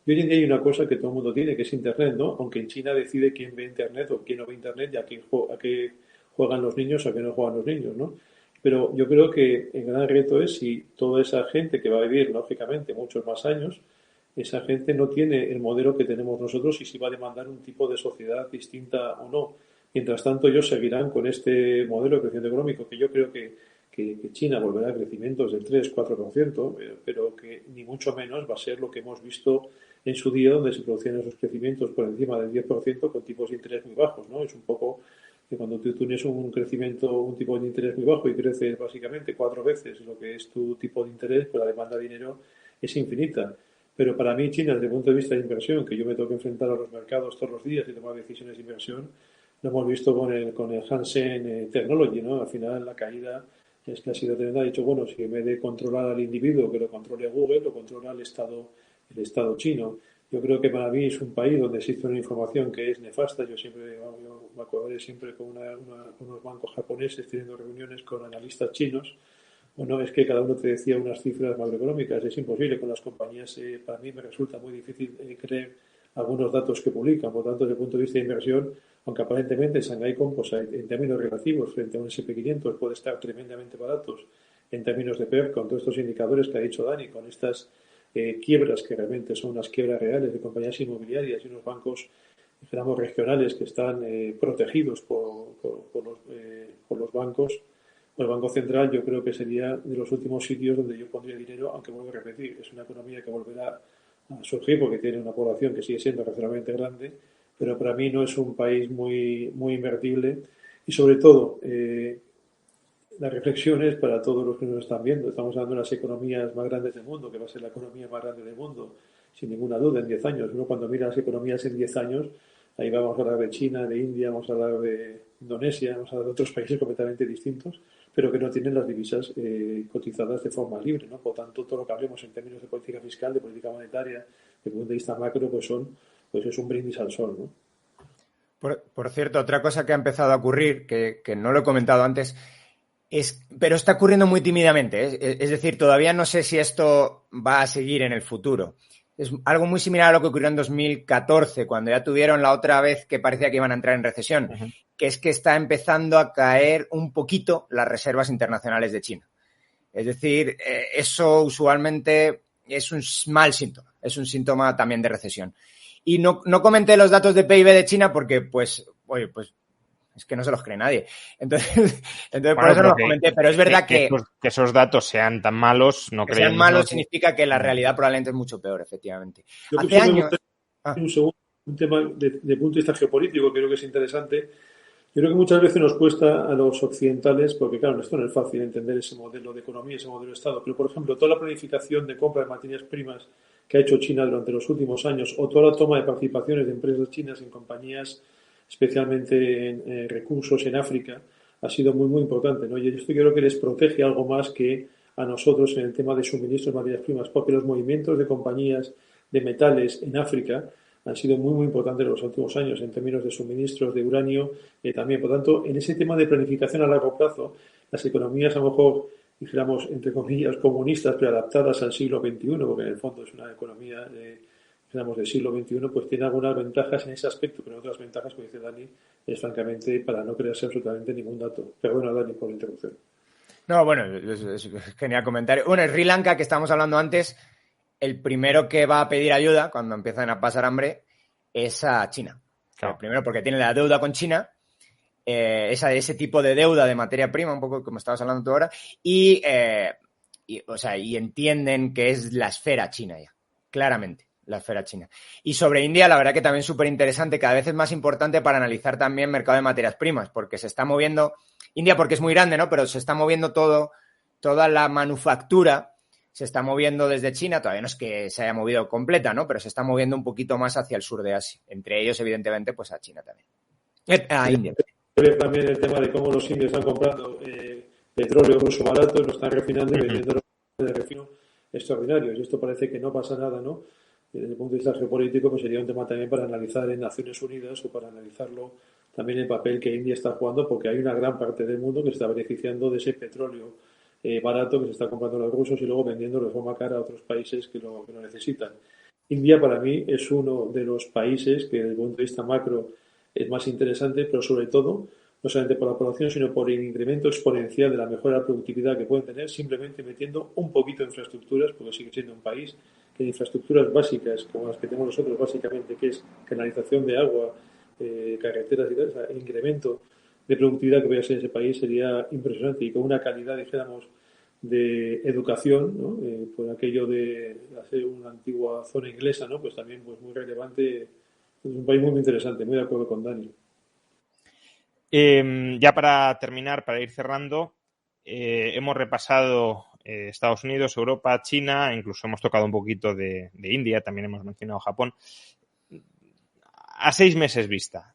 Y hoy en día hay una cosa que todo el mundo tiene, que es Internet, ¿no? Aunque en China decide quién ve Internet o quién no ve Internet y a qué juegan los niños o a qué no juegan los niños, ¿no? Pero yo creo que el gran reto es si toda esa gente que va a vivir, lógicamente, muchos más años, esa gente no tiene el modelo que tenemos nosotros y si va a demandar un tipo de sociedad distinta o no. Mientras tanto, ellos seguirán con este modelo de crecimiento económico, que yo creo que China volverá a crecimientos del 3-4%, pero que ni mucho menos va a ser lo que hemos visto en su día, donde se producían esos crecimientos por encima del 10% con tipos de interés muy bajos, ¿no? Es un poco que cuando tú tienes un crecimiento, un tipo de interés muy bajo y creces básicamente 4 veces lo que es tu tipo de interés, pues la demanda de dinero es infinita. Pero para mí China, desde el punto de vista de inversión, que yo me tengo que enfrentar a los mercados todos los días y tomar decisiones de inversión, lo hemos visto con el Hansen Technology, ¿no? Al final la caída es que ha sido tremenda. Ha dicho, bueno, si en vez de controlar al individuo que lo controle Google, lo controla el Estado chino. Yo creo que para mí es un país donde existe una información que es nefasta. Yo me acordaré siempre con unos bancos japoneses teniendo reuniones con analistas chinos. Bueno, es que cada uno te decía unas cifras macroeconómicas. Es imposible con las compañías. Para mí me resulta muy difícil creer algunos datos que publican. Por tanto, desde el punto de vista de inversión, aunque aparentemente Shanghai Composite en términos relativos frente a un S&P 500 puede estar tremendamente baratos en términos de PER, con todos estos indicadores que ha dicho Dani, con estas quiebras que realmente son unas quiebras reales de compañías inmobiliarias y unos bancos, digamos, regionales que están protegidos por los bancos. El Banco Central yo creo que sería de los últimos sitios donde yo pondría dinero, aunque vuelvo a repetir, es una economía que volverá a surgir porque tiene una población que sigue siendo razonablemente grande, pero para mí no es un país muy invertible y sobre todo la reflexión es para todos los que nos están viendo. Estamos hablando de las economías más grandes del mundo, que va a ser la economía más grande del mundo, sin ninguna duda, en 10 años. Uno cuando mira las economías en 10 años, ahí vamos a hablar de China, de India, vamos a hablar de Indonesia, vamos a hablar de otros países completamente distintos, pero que no tienen las divisas cotizadas de forma libre, ¿no? Por tanto, todo lo que hablemos en términos de política fiscal, de política monetaria, desde el punto de vista macro, pues es un brindis al sol, ¿no? Por cierto, otra cosa que ha empezado a ocurrir, que no lo he comentado antes, pero está ocurriendo muy tímidamente. Es decir, todavía no sé si esto va a seguir en el futuro. Es algo muy similar a lo que ocurrió en 2014, cuando ya tuvieron la otra vez que parecía que iban a entrar en recesión, que es que está empezando a caer un poquito las reservas internacionales de China. Es decir, eso usualmente es un mal síntoma, es un síntoma también de recesión. Y no comenté los datos de PIB de China porque, pues es que no se los cree nadie. Entonces bueno, por eso no los comenté, pero es verdad que esos datos sean tan malos, no que creen. Sean malos significa que la realidad probablemente es mucho peor, efectivamente. Yo Hace años... un tema de punto de vista geopolítico, creo que es interesante. Yo creo que muchas veces nos cuesta a los occidentales, porque claro, esto no es fácil entender ese modelo de economía, ese modelo de Estado, pero por ejemplo, toda la planificación de compra de materias primas que ha hecho China durante los últimos años, o toda la toma de participaciones de empresas chinas en compañías, especialmente en recursos en África, ha sido muy, muy importante, ¿no? Y esto yo creo que les protege algo más que a nosotros en el tema de suministros de materias primas, porque los movimientos de compañías de metales en África han sido muy, muy importantes en los últimos años en términos de suministros de uranio también. Por tanto, en ese tema de planificación a largo plazo, las economías a lo mejor, dijéramos, entre comillas, comunistas, pero adaptadas al siglo XXI, porque en el fondo es una economía, digamos, del siglo XXI, pues tiene algunas ventajas en ese aspecto, pero otras ventajas, como dice Dani, es francamente para no crearse absolutamente ningún dato. Perdona, Dani, por la interrupción. No, bueno, es genial comentario. Bueno, Sri Lanka, que estábamos hablando antes, el primero que va a pedir ayuda cuando empiezan a pasar hambre es a China. Claro. Primero porque tiene la deuda con China, ese tipo de deuda de materia prima, un poco como estabas hablando tú ahora, y entienden que es la esfera china ya, claramente, la esfera china. Y sobre India, la verdad que también es súper interesante, cada vez es más importante para analizar también mercado de materias primas, porque se está moviendo, India porque es muy grande, ¿no? Pero se está moviendo toda la manufactura se está moviendo desde China, todavía no es que se haya movido completa, ¿no? Pero se está moviendo un poquito más hacia el sur de Asia. Entre ellos, evidentemente, pues a China también. A India. También el tema de cómo los indios están comprando petróleo ruso barato, lo están refinando y vendiendo de refino extraordinarios. Y esto parece que no pasa nada, ¿no? Y desde el punto de vista geopolítico, pues sería un tema también para analizar en Naciones Unidas o para analizarlo también el papel que India está jugando, porque hay una gran parte del mundo que se está beneficiando de ese petróleo barato que se está comprando los rusos y luego vendiendo de forma cara a otros países que lo necesitan. India para mí es uno de los países que desde el punto de vista macro es más interesante, pero sobre todo, no solamente por la población, sino por el incremento exponencial de la mejora de la productividad que pueden tener simplemente metiendo un poquito de infraestructuras, porque sigue siendo un país que de infraestructuras básicas, como las que tenemos nosotros básicamente, que es canalización de agua, carreteras y tal, o sea, el incremento de productividad que voy a ser en ese país sería impresionante y con una calidad, dijéramos, de educación, ¿no? Por aquello de hacer una antigua zona inglesa, ¿no? Pues también pues muy relevante. Es un país muy interesante, muy de acuerdo con Dani. Ya para terminar, para ir cerrando, hemos repasado Estados Unidos, Europa, China, incluso hemos tocado un poquito de India, también hemos mencionado Japón. A 6 meses vista,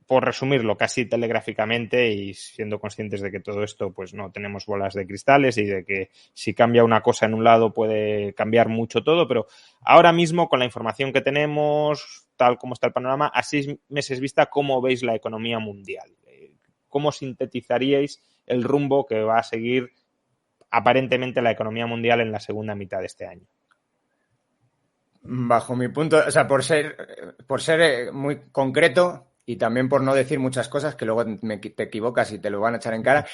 por resumirlo casi telegráficamente y siendo conscientes de que todo esto pues no tenemos bolas de cristales y de que si cambia una cosa en un lado puede cambiar mucho todo, pero ahora mismo con la información que tenemos, tal como está el panorama, a 6 meses vista, ¿cómo veis la economía mundial? ¿Cómo sintetizaríais el rumbo que va a seguir aparentemente la economía mundial en la segunda mitad de este año? Bajo mi punto, o sea, por ser muy concreto y también por no decir muchas cosas que luego te equivocas y te lo van a echar en cara,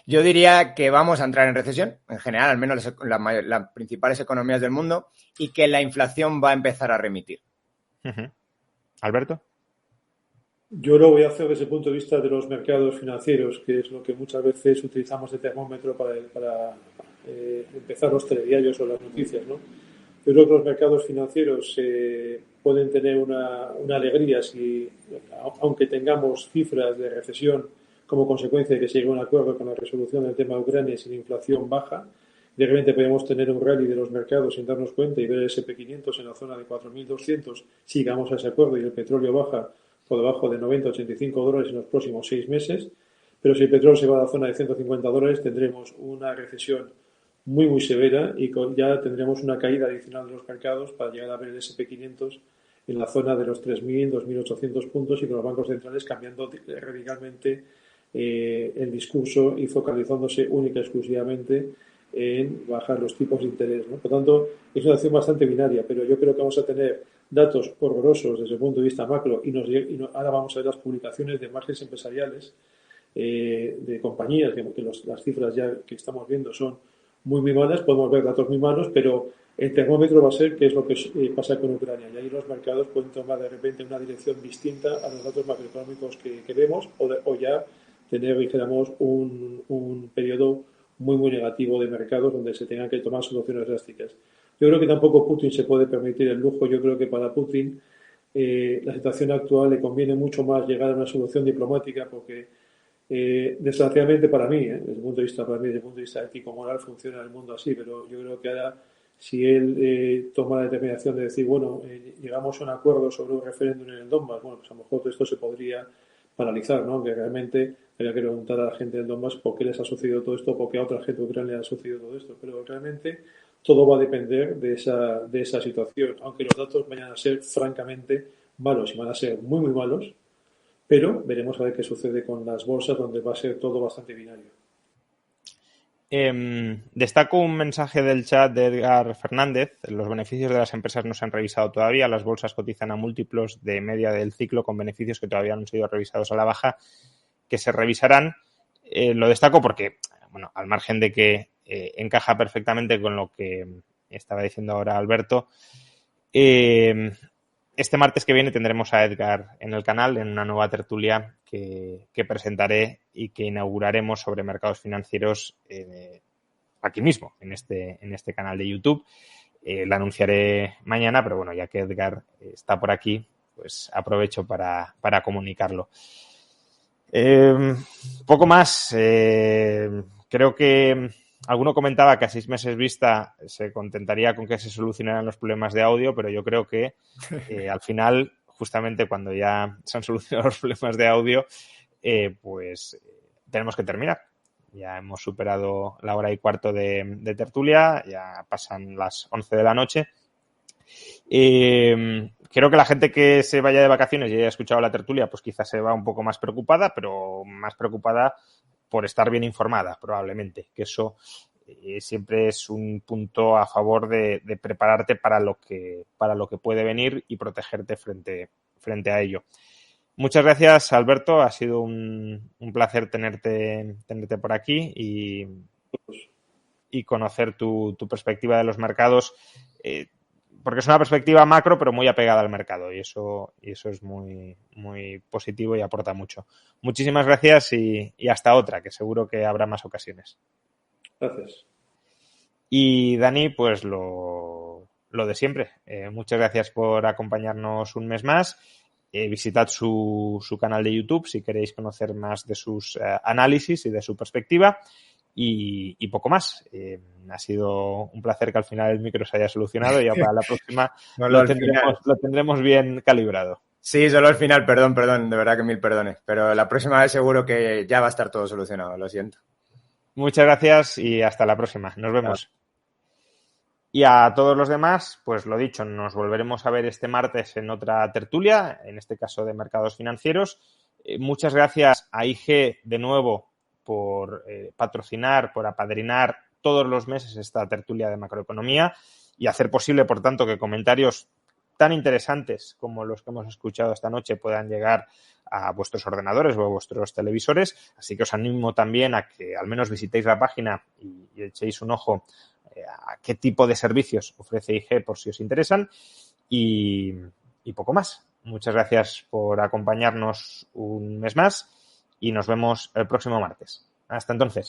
yo diría que vamos a entrar en recesión, en general, al menos las principales economías del mundo, y que la inflación va a empezar a remitir. Uh-huh. ¿Alberto? Yo lo voy a hacer desde el punto de vista de los mercados financieros, que es lo que muchas veces utilizamos de termómetro para empezar los telediarios o las noticias, ¿no? Yo creo que los mercados financieros pueden tener una alegría si, aunque tengamos cifras de recesión como consecuencia de que se llegue a un acuerdo con la resolución del tema de Ucrania sin inflación baja, de repente podemos tener un rally de los mercados sin darnos cuenta y ver el S&P 500 en la zona de 4.200 si llegamos a ese acuerdo y el petróleo baja por debajo de $90-85 en los próximos 6 meses. Pero si el petróleo se va a la zona de $150, tendremos una recesión muy, muy severa y ya tendremos una caída adicional de los mercados para llegar a ver el S&P 500 en la zona de los 3.000, 2.800 puntos y con los bancos centrales cambiando radicalmente el discurso y focalizándose única y exclusivamente en bajar los tipos de interés, ¿no? Por tanto, es una acción bastante binaria, pero yo creo que vamos a tener datos horrorosos desde el punto de vista macro y ahora vamos a ver las publicaciones de márgenes empresariales de compañías, que las cifras ya que estamos viendo son muy, muy malas, podemos ver datos muy malos, pero el termómetro va a ser qué es lo que pasa con Ucrania y ahí los mercados pueden tomar de repente una dirección distinta a los datos macroeconómicos que vemos o ya tener, dijéramos, un periodo muy, muy negativo de mercados donde se tengan que tomar soluciones drásticas. Yo creo que tampoco Putin se puede permitir el lujo. Yo creo que para Putin la situación actual le conviene mucho más llegar a una solución diplomática porque desgraciadamente para mí, desde el punto de vista, para mí, desde el punto de vista ético-moral, funciona el mundo así, pero yo creo que ahora, si él toma la determinación de decir, bueno, llegamos a un acuerdo sobre un referéndum en el Donbass, bueno, pues a lo mejor esto se podría paralizar, ¿no? Que realmente habría que preguntar a la gente del Donbass por qué les ha sucedido todo esto, por qué a otra gente de Ucrania le ha sucedido todo esto, pero realmente todo va a depender de esa situación, aunque los datos vayan a ser francamente malos y van a ser muy, muy malos, pero veremos a ver qué sucede con las bolsas, donde va a ser todo bastante binario. Destaco un mensaje del chat de Edgar Fernández. Los beneficios de las empresas no se han revisado todavía. Las bolsas cotizan a múltiplos de media del ciclo con beneficios que todavía no han sido revisados a la baja, que se revisarán. Lo destaco porque, bueno, al margen de que encaja perfectamente con lo que estaba diciendo ahora Alberto, este martes que viene tendremos a Edgar en el canal en una nueva tertulia que presentaré y que inauguraremos sobre mercados financieros aquí mismo, en este canal de YouTube. La anunciaré mañana, pero bueno, ya que Edgar está por aquí, pues aprovecho para comunicarlo. Poco más. Creo que alguno comentaba que a 6 meses vista se contentaría con que se solucionaran los problemas de audio, pero yo creo que al final, justamente cuando ya se han solucionado los problemas de audio, pues tenemos que terminar. Ya hemos superado la 1:15 de tertulia, ya pasan las 11 de la noche. Creo que la gente que se vaya de vacaciones y haya escuchado la tertulia, pues quizás se va un poco más preocupada, pero más preocupada por estar bien informada, probablemente, que eso siempre es un punto a favor de prepararte para lo que puede venir y protegerte frente a ello. Muchas gracias, Alberto. Ha sido un placer tenerte por aquí y conocer tu perspectiva de los mercados, porque es una perspectiva macro, pero muy apegada al mercado, y eso es muy, muy positivo y aporta mucho. Muchísimas gracias y hasta otra, que seguro que habrá más ocasiones. Gracias. Y Dani, pues lo de siempre. Muchas gracias por acompañarnos un mes más. Visitad su canal de YouTube si queréis conocer más de sus análisis y de su perspectiva. Y poco más. Ha sido un placer que al final el micro se haya solucionado y ya para la próxima lo tendremos bien calibrado. Sí, solo al final, perdón, de verdad que mil perdones. Pero la próxima vez seguro que ya va a estar todo solucionado, lo siento. Muchas gracias y hasta la próxima. Nos vemos. Y a todos los demás, pues lo dicho, nos volveremos a ver este martes en otra tertulia, en este caso de mercados financieros. Muchas gracias a IG de nuevo por patrocinar, por apadrinar todos los meses esta tertulia de macroeconomía y hacer posible, por tanto, que comentarios tan interesantes como los que hemos escuchado esta noche puedan llegar a vuestros ordenadores o a vuestros televisores. Así que os animo también a que al menos visitéis la página y echéis un ojo a qué tipo de servicios ofrece IG por si os interesan y poco más. Muchas gracias por acompañarnos un mes más y nos vemos el próximo martes. Hasta entonces.